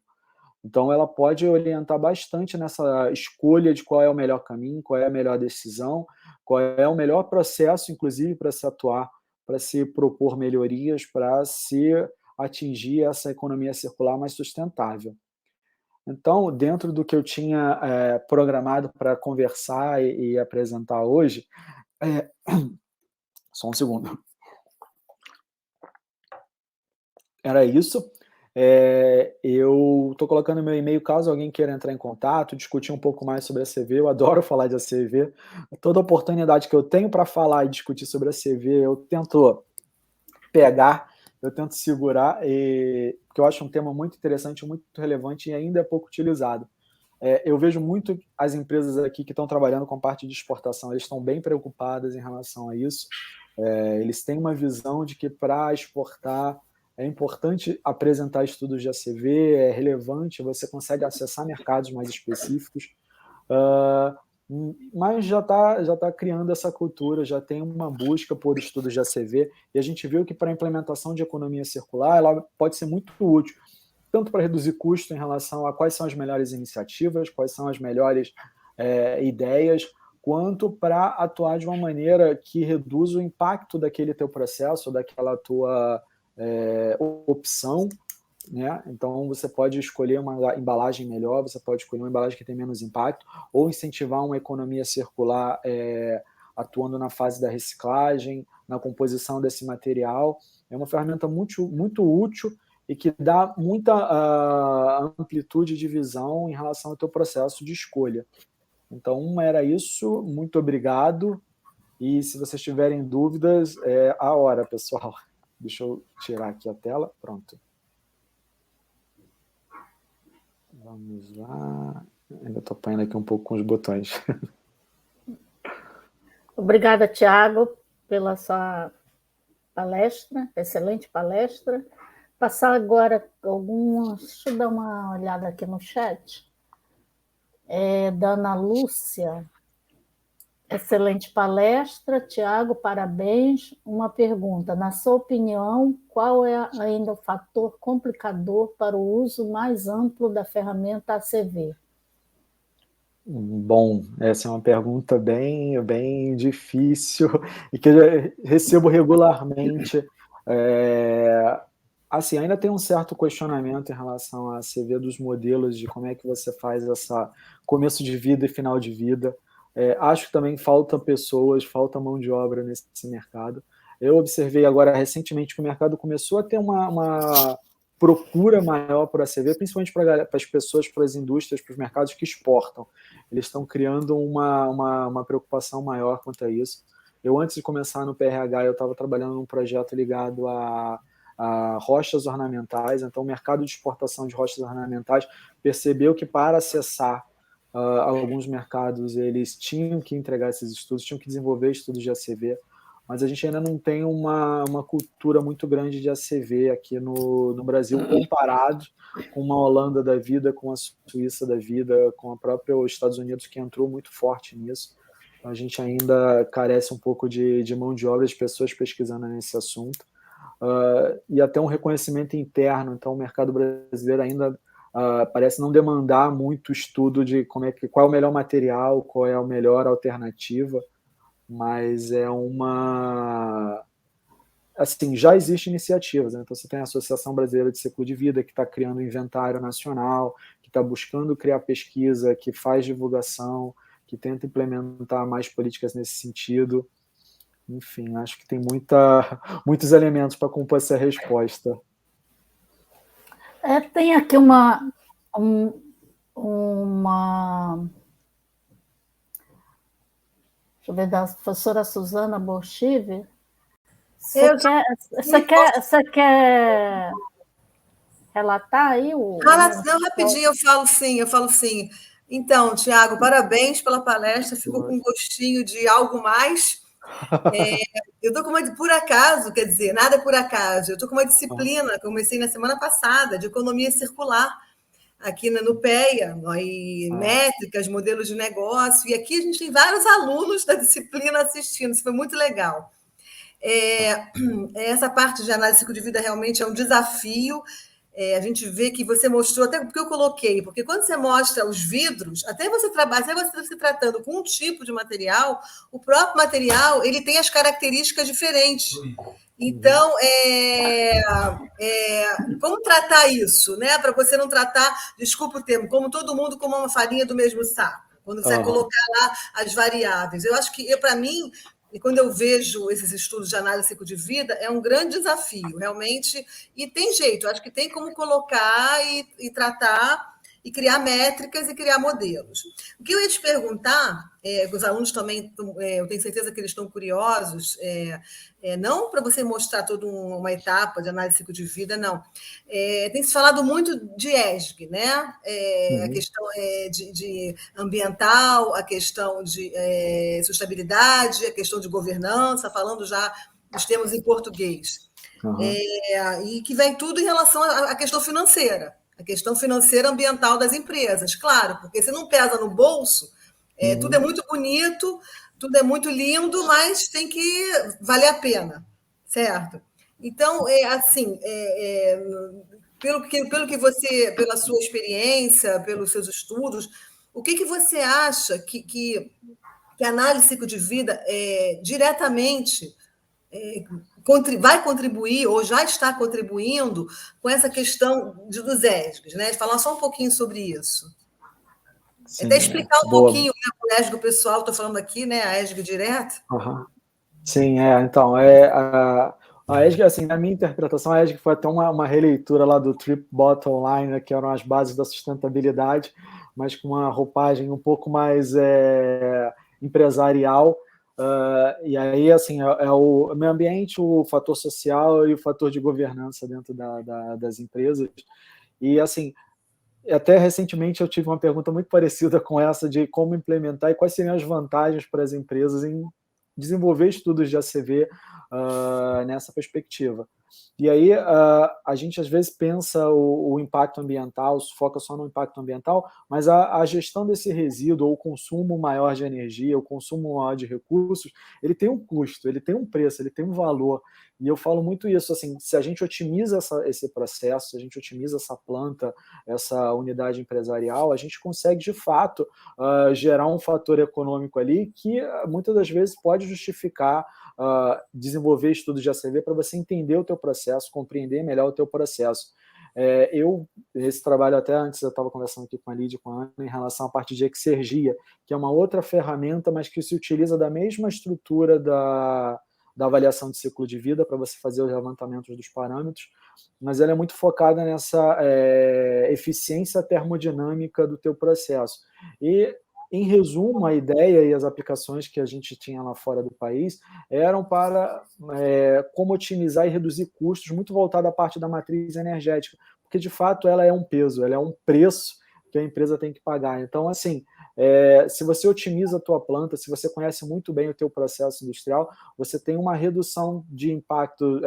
Então, ela pode orientar bastante nessa escolha de qual é o melhor caminho, qual é a melhor decisão, qual é o melhor processo, inclusive, para se atuar, para se propor melhorias, para se atingir essa economia circular mais sustentável. Então, dentro do que eu tinha programado para conversar e apresentar hoje, só um segundo. Era isso. Eu estou colocando meu e-mail caso alguém queira entrar em contato, discutir um pouco mais sobre a CV. Eu adoro falar de ACV. Toda oportunidade que eu tenho para falar e discutir sobre a CV, eu tento pegar, eu tento segurar, porque eu acho um tema muito interessante, muito relevante e ainda é pouco utilizado. Eu vejo muito as empresas aqui que estão trabalhando com a parte de exportação, eles estão bem preocupadas em relação a isso. Eles têm uma visão de que para exportar é importante apresentar estudos de ACV, é relevante, você consegue acessar mercados mais específicos, mas já tá criando essa cultura, já tem uma busca por estudos de ACV, e a gente viu que para a implementação de economia circular, ela pode ser muito útil, tanto para reduzir custo em relação a quais são as melhores iniciativas, quais são as melhores ideias, quanto para atuar de uma maneira que reduza o impacto daquele teu processo, daquela tua opção, né? Então, você pode escolher uma embalagem melhor, você pode escolher uma embalagem que tem menos impacto, ou incentivar uma economia circular atuando na fase da reciclagem, na composição desse material. É uma ferramenta muito, muito útil e que dá muita amplitude de visão em relação ao teu processo de escolha. Então, era isso. Muito obrigado. E se vocês tiverem dúvidas, é a hora, pessoal. Deixa eu tirar aqui a tela. Pronto. Vamos lá. Ainda estou apanhando aqui um pouco com os botões. Obrigada, Tiago, pela sua palestra, excelente palestra. Passar agora algumas... Deixa eu dar uma olhada aqui no chat. Da Ana Lúcia. Excelente palestra, Tiago, parabéns. Uma pergunta, na sua opinião, qual é ainda o fator complicador para o uso mais amplo da ferramenta ACV? Bom, essa é uma pergunta bem difícil e que eu recebo regularmente. Assim, ainda tem um certo questionamento em relação a ACV dos modelos, de como é que você faz essa começo de vida e final de vida. Acho que também falta pessoas, falta mão de obra nesse mercado. Eu observei agora recentemente que o mercado começou a ter uma procura maior por ACV, principalmente para as pessoas, para as indústrias, para os mercados que exportam. Eles estão criando uma preocupação maior quanto a isso. Eu, antes de começar no PRH, eu estava trabalhando num projeto ligado a rochas ornamentais. Então, o mercado de exportação de rochas ornamentais percebeu que, para acessar alguns mercados, eles tinham que entregar esses estudos, tinham que desenvolver estudos de ACV, mas a gente ainda não tem uma cultura muito grande de ACV aqui no Brasil, comparado com uma Holanda da vida, com a Suíça da vida, com a própria Estados Unidos, que entrou muito forte nisso. Então, a gente ainda carece um pouco de mão de obra, de pessoas pesquisando nesse assunto, e até um reconhecimento interno. Então, o mercado brasileiro ainda parece não demandar muito estudo de qual é o melhor material, qual é a melhor alternativa, mas assim, já existem iniciativas, né? Então, você tem a Associação Brasileira de Ciclo de Vida, que está criando um inventário nacional, que está buscando criar pesquisa, que faz divulgação, que tenta implementar mais políticas nesse sentido. Enfim, acho que tem muitos elementos para compor essa resposta. Tem aqui uma deixa eu ver, da professora Suzana Borchive. Você quer relatar aí o... Não, rapidinho, eu falo sim. Então, Tiago, parabéns pela palestra, ficou com gostinho de algo mais. Eu estou com uma, por acaso, quer dizer, nada por acaso, eu estou com uma disciplina, comecei na semana passada, de economia circular, aqui no PEA, métricas, modelos de negócio, e aqui a gente tem vários alunos da disciplina assistindo, isso foi muito legal. Essa parte de análise de ciclo de vida realmente é um desafio. A gente vê que você mostrou, até porque eu coloquei, porque quando você mostra os vidros, até você se tratando com um tipo de material, o próprio material ele tem as características diferentes. Então, como tratar isso, né? Para você não tratar, desculpa o termo, como todo mundo como uma farinha do mesmo saco, quando você vai colocar lá as variáveis. Eu acho que, para mim, e quando eu vejo esses estudos de análise de ciclo de vida, é um grande desafio, realmente, e tem jeito, acho que tem como colocar e tratar, e criar métricas e criar modelos. O que eu ia te perguntar, os alunos também, eu tenho certeza que eles estão curiosos, não para você mostrar toda uma etapa de análise de ciclo de vida, não. Tem se falado muito de ESG, né? A questão de ambiental, a questão de sustentabilidade, a questão de governança, falando já os termos em português. E que vem tudo em relação à questão financeira, a questão financeira ambiental das empresas, claro, porque se não pesa no bolso, tudo é muito bonito, tudo é muito lindo, mas tem que valer a pena, certo? Então, pelo que você, pela sua experiência, pelos seus estudos, o que você acha que a análise de ciclo de vida diretamente vai contribuir ou já está contribuindo com essa questão dos ESGs, né? Falar só um pouquinho sobre isso. Sim, até explicar um pouquinho, né, o ESG, o pessoal, estou falando aqui, né, a ESG direto. Sim, então, A ESG, assim, na minha interpretação, a ESG foi até uma releitura lá do Trip Bottom Line, né, que eram as bases da sustentabilidade, mas com uma roupagem um pouco mais empresarial. E aí, assim, é o meio ambiente, o fator social e o fator de governança dentro das empresas. E, assim, até recentemente eu tive uma pergunta muito parecida com essa de como implementar e quais seriam as vantagens para as empresas em desenvolver estudos de ACV nessa perspectiva. E aí a gente às vezes pensa o impacto ambiental, se foca só no impacto ambiental, mas a gestão desse resíduo, ou o consumo maior de energia, o consumo maior de recursos, ele tem um custo, ele tem um preço, ele tem um valor. E eu falo muito isso, assim, se a gente otimiza esse processo, se a gente otimiza essa planta, essa unidade empresarial, a gente consegue, de fato, gerar um fator econômico ali que muitas das vezes pode justificar desenvolver estudos de ACV para você entender o teu processo, compreender melhor o teu processo. Esse trabalho, até antes eu estava conversando aqui com a Lídia, com a Ana, em relação à parte de exergia, que é uma outra ferramenta, mas que se utiliza da mesma estrutura da avaliação de ciclo de vida para você fazer os levantamentos dos parâmetros, mas ela é muito focada nessa eficiência termodinâmica do teu processo. E, em resumo, a ideia e as aplicações que a gente tinha lá fora do país eram para como otimizar e reduzir custos, muito voltada à parte da matriz energética, porque, de fato, ela é um peso, ela é um preço que a empresa tem que pagar. Então, assim, se você otimiza a tua planta, se você conhece muito bem o teu processo industrial, você tem uma redução de impacto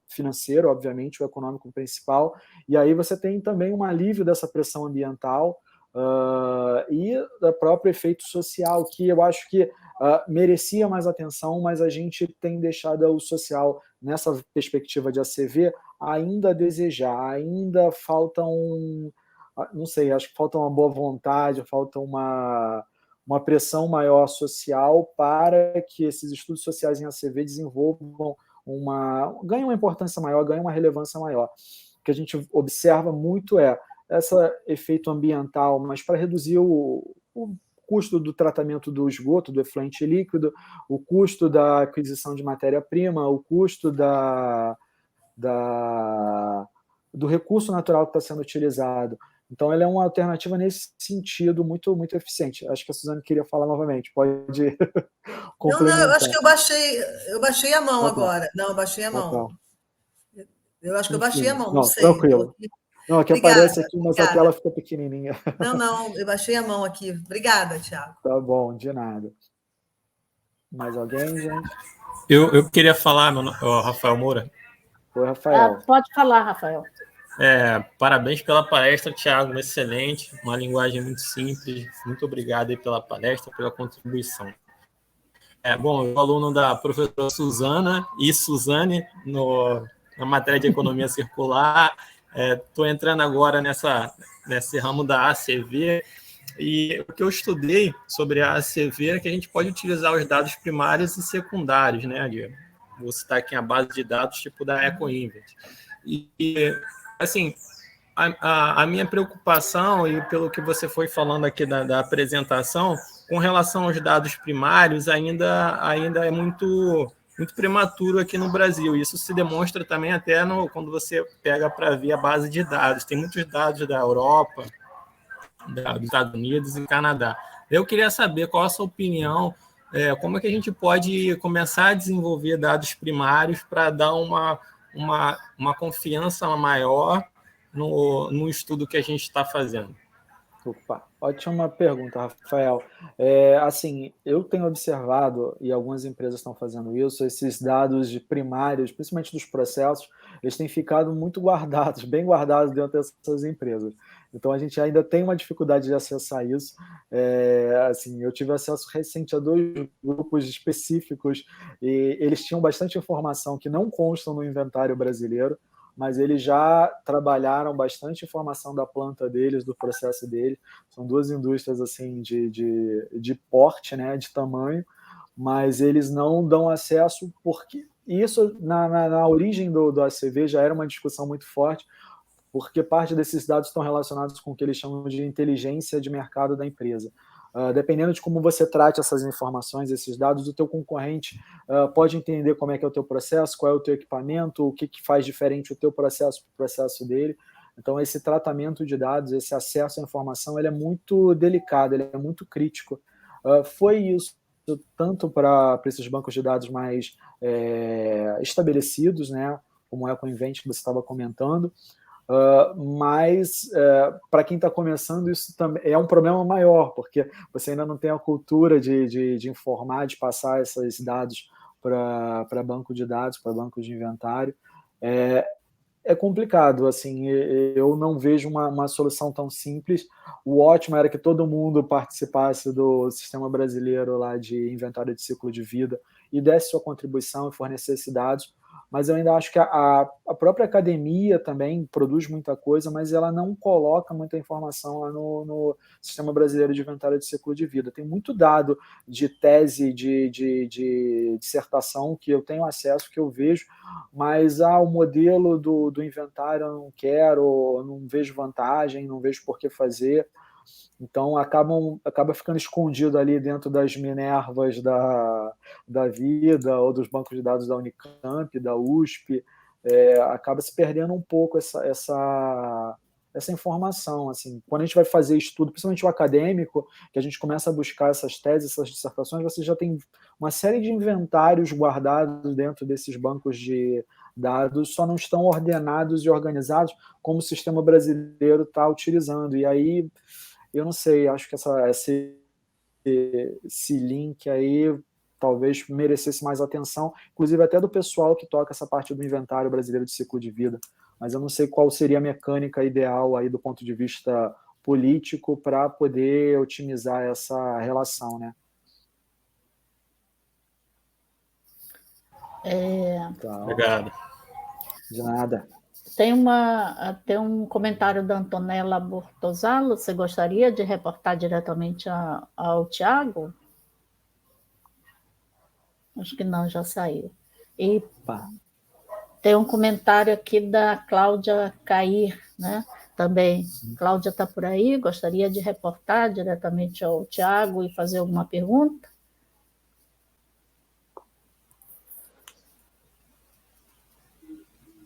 financeiro, obviamente, o econômico principal, e aí você tem também um alívio dessa pressão ambiental e do próprio efeito social, que eu acho que merecia mais atenção, mas a gente tem deixado o social, nessa perspectiva de ACV, ainda a desejar, ainda falta não sei, acho que falta uma boa vontade, falta uma pressão maior social para que esses estudos sociais em ACV desenvolvam ganhem uma importância maior, ganhem uma relevância maior. O que a gente observa muito esse efeito ambiental, mas para reduzir o custo do tratamento do esgoto, do efluente líquido, o custo da aquisição de matéria-prima, o custo do recurso natural que está sendo utilizado. Então, ela é uma alternativa nesse sentido muito, muito eficiente. Acho que a Suzane queria falar novamente. Pode complementar. Não, eu acho que eu baixei a mão agora. Não, eu baixei a mão. Eu acho que eu baixei a mão, não sei. Tranquilo. Não, aqui aparece aqui, mas a tela fica pequenininha. Não, eu baixei a mão aqui. Obrigada, Thiago. Tá bom, de nada. Mais alguém, gente? Eu queria falar, Rafael Moura. Oi, Rafael. Pode falar, Rafael. Parabéns pela palestra, Thiago, excelente, uma linguagem muito simples. Muito obrigado aí pela palestra, pela contribuição. Bom, eu sou aluno da professora Suzana e Suzane na matéria de economia circular. Estou entrando agora nesse ramo da ACV, e o que eu estudei sobre a ACV é que a gente pode utilizar os dados primários e secundários, né? Vou citar aqui a base de dados tipo da EcoInvent. E assim, a minha preocupação, e pelo que você foi falando aqui da apresentação, com relação aos dados primários, ainda é muito prematuro aqui no Brasil. Isso se demonstra também até quando você pega para ver a base de dados. Tem muitos dados da Europa, dos Estados Unidos e Canadá. Eu queria saber qual a sua opinião, como é que a gente pode começar a desenvolver dados primários para dar uma confiança maior no estudo que a gente está fazendo. Opa, ótima pergunta, Rafael. Assim, eu tenho observado, e algumas empresas estão fazendo isso, esses dados primários, principalmente dos processos, eles têm ficado muito guardados, bem guardados dentro dessas empresas. Então, a gente ainda tem uma dificuldade de acessar isso. Assim, eu tive acesso recente a 2 grupos específicos, e eles tinham bastante informação que não constam no inventário brasileiro, mas eles já trabalharam bastante informação da planta deles, do processo deles. São 2 indústrias assim de porte, né, de tamanho, mas eles não dão acesso, porque isso, na origem do ACV, já era uma discussão muito forte, porque parte desses dados estão relacionados com o que eles chamam de inteligência de mercado da empresa. Dependendo de como você trate essas informações, esses dados, o teu concorrente pode entender como é que é o teu processo, qual é o teu equipamento, o que faz diferente o teu processo para o processo dele. Então, esse tratamento de dados, esse acesso à informação, ele é muito delicado, ele é muito crítico. Foi isso tanto para esses bancos de dados mais estabelecidos, né, como é com o Invent que você estava comentando, mas para quem está começando, isso também é um problema maior, porque você ainda não tem a cultura de informar, de passar esses dados para banco de dados, para banco de inventário. É complicado, assim, eu não vejo uma solução tão simples. O ótimo era que todo mundo participasse do sistema brasileiro lá de inventário de ciclo de vida e desse sua contribuição e fornecesse dados, mas eu ainda acho que a própria academia também produz muita coisa, mas ela não coloca muita informação lá no sistema brasileiro de inventário de ciclo de vida. Tem muito dado de tese, de dissertação que eu tenho acesso, que eu vejo, mas o modelo do inventário eu não quero, não vejo vantagem, não vejo por que fazer. Então, acaba ficando escondido ali dentro das Minervas da vida, ou dos bancos de dados da Unicamp, da USP, acaba se perdendo um pouco essa informação. Assim, quando a gente vai fazer estudo, principalmente o acadêmico, que a gente começa a buscar essas teses, essas dissertações, você já tem uma série de inventários guardados dentro desses bancos de dados, só não estão ordenados e organizados como o sistema brasileiro está utilizando. E aí, eu não sei, acho que esse link aí talvez merecesse mais atenção, inclusive até do pessoal que toca essa parte do inventário brasileiro de ciclo de vida. Mas eu não sei qual seria a mecânica ideal aí do ponto de vista político para poder otimizar essa relação, né? Então, obrigado. De nada. Tem um comentário da Antonella Bortosalo. Você gostaria de reportar diretamente ao Tiago? Acho que não, já saiu. E tem um comentário aqui da Cláudia Cair, né? Também. Cláudia está por aí, gostaria de reportar diretamente ao Tiago e fazer alguma pergunta?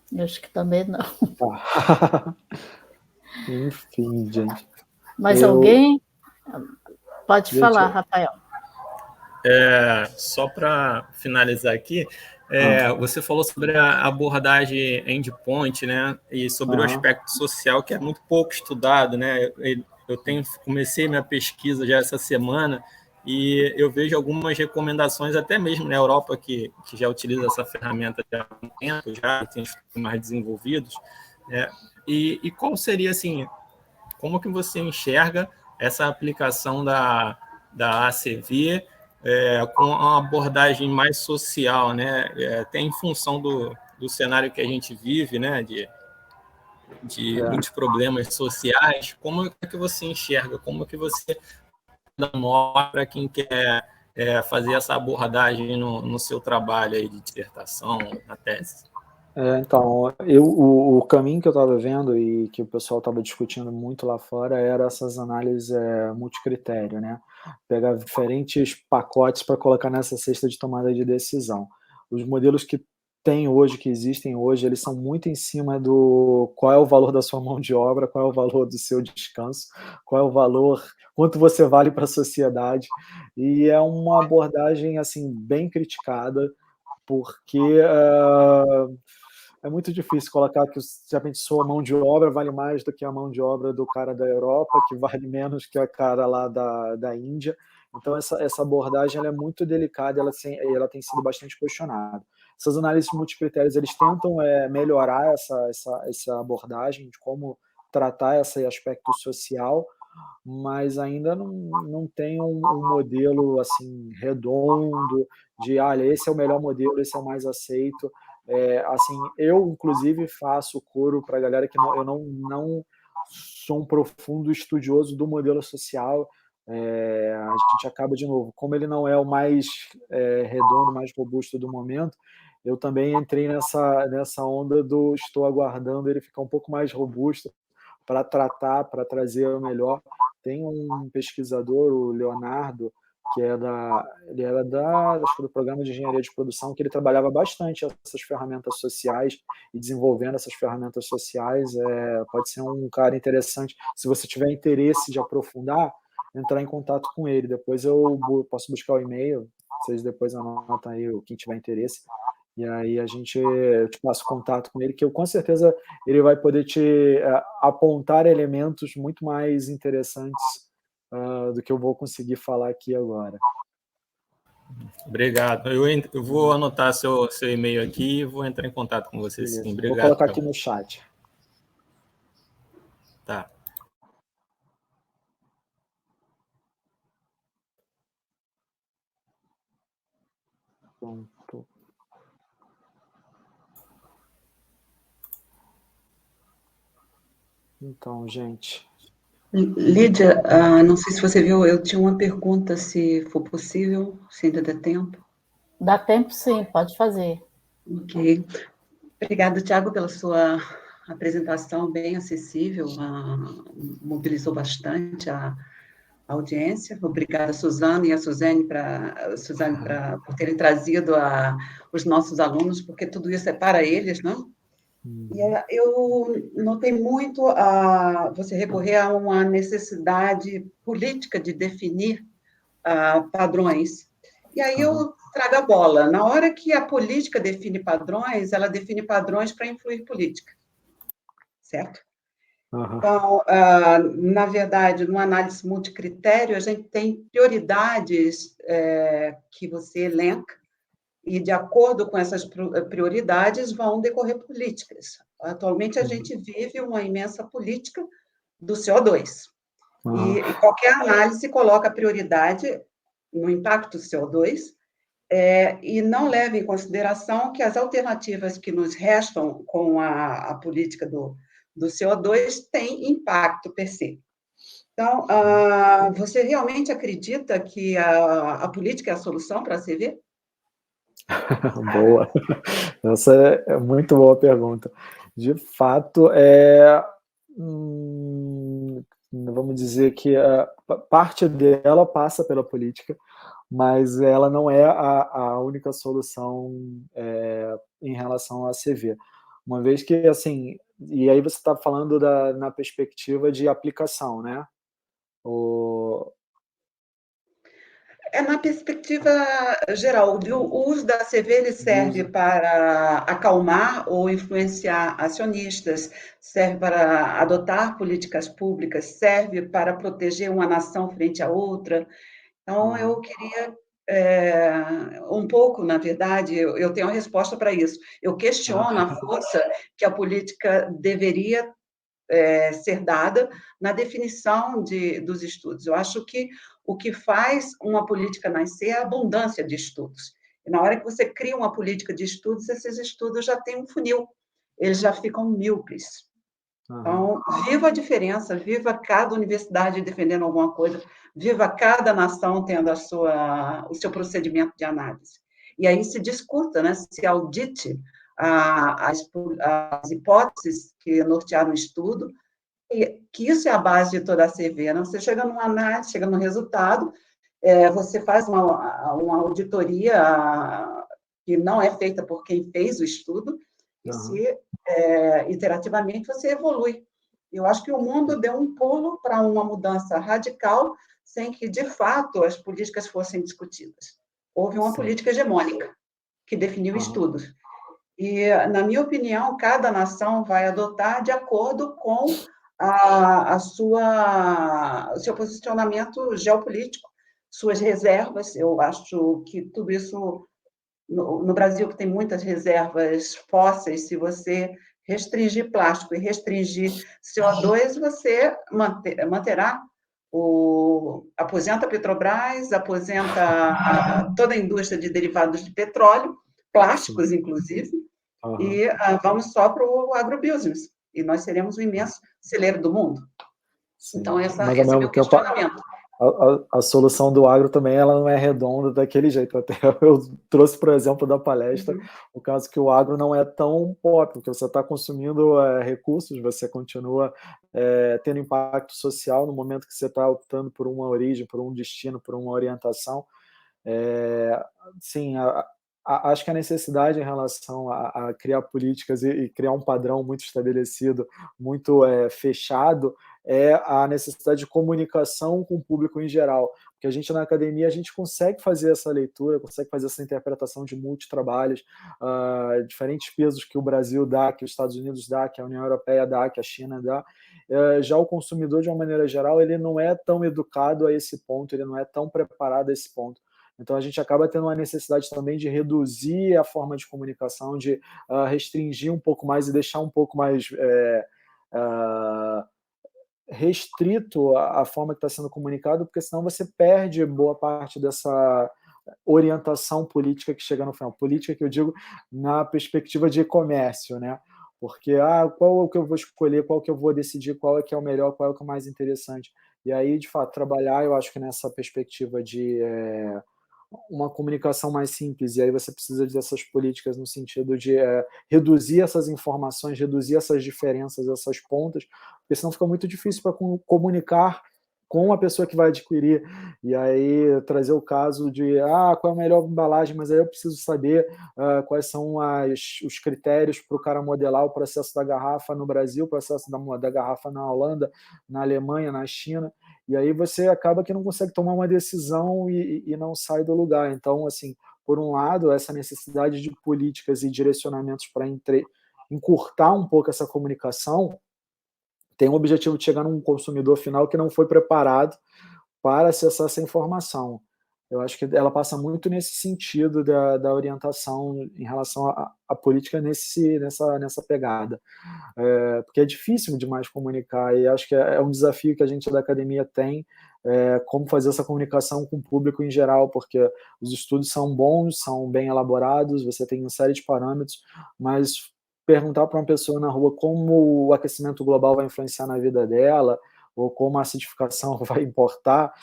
Eu acho que também não. Enfim, gente. Mas alguém? Pode falar, Rafael. Só para finalizar aqui, você falou sobre a abordagem endpoint, né? E sobre o aspecto social, que é muito pouco estudado, né? Comecei minha pesquisa já essa semana e eu vejo algumas recomendações, até mesmo na Europa, que já utiliza essa ferramenta há algum tempo, já tem estudos mais desenvolvidos. E qual seria, assim, como que você enxerga essa aplicação da ACV com uma abordagem mais social, né? Até em função do cenário que a gente vive, né? De muitos problemas sociais. Como é que você enxerga? Como é que você dá mostra para quem quer fazer essa abordagem no seu trabalho aí de dissertação, na tese? Então, o caminho que eu estava vendo e que o pessoal estava discutindo muito lá fora era essas análises multicritério, né? Pegar diferentes pacotes para colocar nessa cesta de tomada de decisão. Os modelos que existem hoje, eles são muito em cima do qual é o valor da sua mão de obra, qual é o valor do seu descanso, qual é o valor, quanto você vale para a sociedade. E é uma abordagem assim bem criticada, porque é muito difícil colocar que de repente sua mão de obra vale mais do que a mão de obra do cara da Europa, que vale menos que a cara lá da Índia. Então, essa abordagem ela é muito delicada, ela tem sido bastante questionada. Essas análises multicritérios, eles tentam melhorar essa abordagem de como tratar esse aspecto social, mas ainda não tem um modelo assim redondo de, olha, esse é o melhor modelo, esse é o mais aceito. Assim, eu, inclusive, faço coro para a galera que eu não sou um profundo estudioso do modelo social. A gente acaba, de novo, como ele não é o mais redondo, mais robusto do momento, eu também entrei nessa onda do estou aguardando ele ficar um pouco mais robusto para tratar, para trazer o melhor. Tem um pesquisador, o Leonardo, que ele era acho que do programa de engenharia de produção, que ele trabalhava bastante essas ferramentas sociais e desenvolvendo essas ferramentas sociais. Pode ser um cara interessante. Se você tiver interesse de aprofundar, entrar em contato com ele. Depois eu posso buscar o e-mail, vocês depois anotam aí quem tiver interesse. E aí eu te passo contato com ele, que com certeza ele vai poder te apontar elementos muito mais interessantes do que eu vou conseguir falar aqui agora. Obrigado. Eu vou anotar seu e-mail aqui e vou entrar em contato com você. Sim. Obrigado. Vou colocar aqui no chat. Tá. Pronto. Então, gente... Lídia, não sei se você viu, eu tinha uma pergunta, se for possível, se ainda dá tempo. Dá tempo, sim, pode fazer. Ok. Obrigada, Tiago, pela sua apresentação bem acessível, mobilizou bastante a audiência. Obrigada, Suzana e a Suzane por terem trazido os nossos alunos, porque tudo isso é para eles, não? E eu notei muito você recorrer a uma necessidade política de definir padrões. E aí eu trago a bola. Na hora que a política define padrões, ela define padrões para influir política. Certo? Então, na verdade, numa análise multicritério, a gente tem prioridades que você elenca, e, de acordo com essas prioridades, vão decorrer políticas. Atualmente, a gente vive uma imensa política do CO2. E qualquer análise coloca prioridade no impacto do CO2 e não leva em consideração que as alternativas que nos restam com a política do CO2 têm impacto per se. Então, você realmente acredita que a política é a solução para a CV? Boa. Essa é muito boa pergunta. De fato, vamos dizer que parte dela passa pela política, mas ela não é a única solução em relação à CV. Uma vez que, assim, e aí você está falando na perspectiva de aplicação, né? Na perspectiva geral, o uso da CV ele serve para acalmar ou influenciar acionistas, serve para adotar políticas públicas, serve para proteger uma nação frente a outra. Então, eu queria um pouco, na verdade, eu tenho uma resposta para isso. Eu questiono a força que a política deveria ser dada na definição dos estudos. Eu acho que o que faz uma política nascer é a abundância de estudos. E na hora que você cria uma política de estudos, esses estudos já têm um funil, eles já ficam míopes. Então, viva a diferença, viva cada universidade defendendo alguma coisa, viva cada nação tendo o seu procedimento de análise. E aí se discuta, né, se audite as hipóteses que nortearam o estudo, e que isso é a base de toda a CV. Né? Você chega numa análise, chega no resultado, você faz uma auditoria que não é feita por quem fez o estudo, e se iterativamente você evolui. Eu acho que o mundo deu um pulo para uma mudança radical, sem que, de fato, as políticas fossem discutidas. Houve uma política hegemônica, que definiu estudos. E, na minha opinião, cada nação vai adotar de acordo com o seu posicionamento geopolítico, suas reservas. Eu acho que tudo isso, no Brasil, que tem muitas reservas fósseis, se você restringir plástico e restringir CO2, você manterá aposenta a Petrobras, aposenta toda a indústria de derivados de petróleo, plásticos, inclusive, e vamos só para o agrobusiness, e nós seremos o imenso celeiro do mundo. Sim. Então, esse é o meu questionamento. a solução do agro também ela não é redonda daquele jeito. Até eu trouxe, por exemplo, da palestra, o caso que o agro não é tão pop, porque você está consumindo recursos, você continua tendo impacto social no momento que você está optando por uma origem, por um destino, por uma orientação. Sim, acho que a necessidade em relação a criar políticas e criar um padrão muito estabelecido, muito fechado, é a necessidade de comunicação com o público em geral. Porque a gente, na academia, a gente consegue fazer essa leitura, consegue fazer essa interpretação de multitrabalhos, diferentes pesos que o Brasil dá, que os Estados Unidos dá, que a União Europeia dá, que a China dá. Já o consumidor, de uma maneira geral, ele não é tão educado a esse ponto, ele não é tão preparado a esse ponto. Então, a gente acaba tendo uma necessidade também de reduzir a forma de comunicação, de restringir um pouco mais e deixar um pouco mais restrito a forma que está sendo comunicado, porque senão você perde boa parte dessa orientação política que chega no final. Política que eu digo na perspectiva de comércio, né? Porque qual é o que eu vou escolher, qual que eu vou decidir, qual é que é o melhor, qual é o que é o mais interessante. E aí, de fato, trabalhar, eu acho que nessa perspectiva de uma comunicação mais simples, e aí você precisa dessas políticas no sentido de reduzir essas informações, reduzir essas diferenças, essas pontas, porque senão fica muito difícil para comunicar com a pessoa que vai adquirir, e aí trazer o caso de qual é a melhor embalagem, mas aí eu preciso saber quais são os critérios para o cara modelar o processo da garrafa no Brasil, o processo da garrafa na Holanda, na Alemanha, na China, e aí você acaba que não consegue tomar uma decisão e não sai do lugar. Então, assim, por um lado, essa necessidade de políticas e direcionamentos para encurtar um pouco essa comunicação tem o objetivo de chegar num consumidor final que não foi preparado para acessar essa informação. Eu acho que ela passa muito nesse sentido da orientação em relação à política nessa pegada. Porque é difícil demais comunicar, e acho que é um desafio que a gente da academia tem, como fazer essa comunicação com o público em geral, porque os estudos são bons, são bem elaborados, você tem uma série de parâmetros, mas perguntar para uma pessoa na rua como o aquecimento global vai influenciar na vida dela, ou como a acidificação vai importar,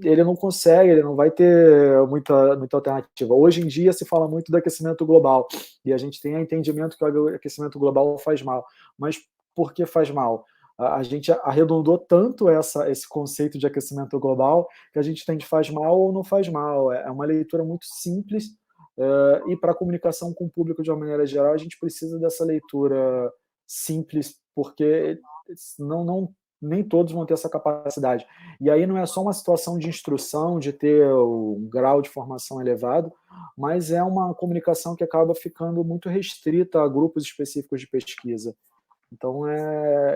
ele não consegue, ele não vai ter muita alternativa. Hoje em dia se fala muito do aquecimento global, e a gente tem o entendimento que o aquecimento global faz mal. Mas por que faz mal? A gente arredondou tanto esse conceito de aquecimento global que a gente tem de faz mal ou não faz mal. É uma leitura muito simples, e para a comunicação com o público de uma maneira geral, a gente precisa dessa leitura simples, porque nem todos vão ter essa capacidade. E aí não é só uma situação de instrução, de ter um grau de formação elevado, mas é uma comunicação que acaba ficando muito restrita a grupos específicos de pesquisa. Então,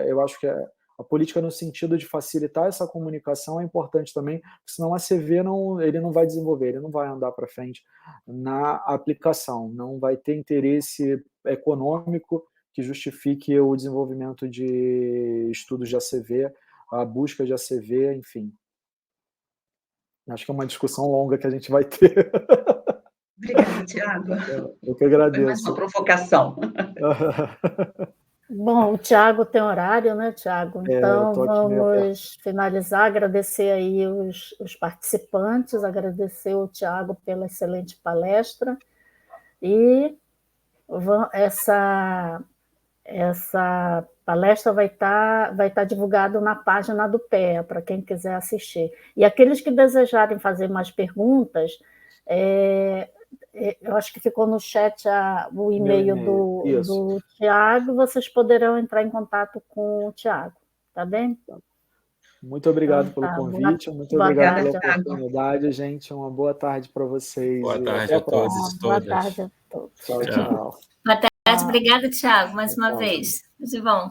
eu acho que a política no sentido de facilitar essa comunicação é importante também, porque senão a CV ele não vai desenvolver, ele não vai andar para frente na aplicação, não vai ter interesse econômico que justifique o desenvolvimento de estudos de ACV, a busca de ACV, enfim. Acho que é uma discussão longa que a gente vai ter. Obrigada, Tiago. Eu que agradeço. Foi mais uma provocação. Bom, o Tiago tem horário, né, Tiago? Então, vamos finalizar, agradecer aí os participantes, agradecer o Tiago pela excelente palestra, e essa palestra vai estar divulgada na página do PEA, para quem quiser assistir. E aqueles que desejarem fazer mais perguntas, eu acho que ficou no chat o e-mail do Tiago, vocês poderão entrar em contato com o Tiago, tá bem? Muito obrigado pelo convite, muito obrigado pela oportunidade, gente. Uma boa tarde para vocês. Boa tarde a todos e todas. Boa tarde a todos. Tchau, tchau. Boa tarde, obrigada, Tiago, mais uma vez. Tudo de bom.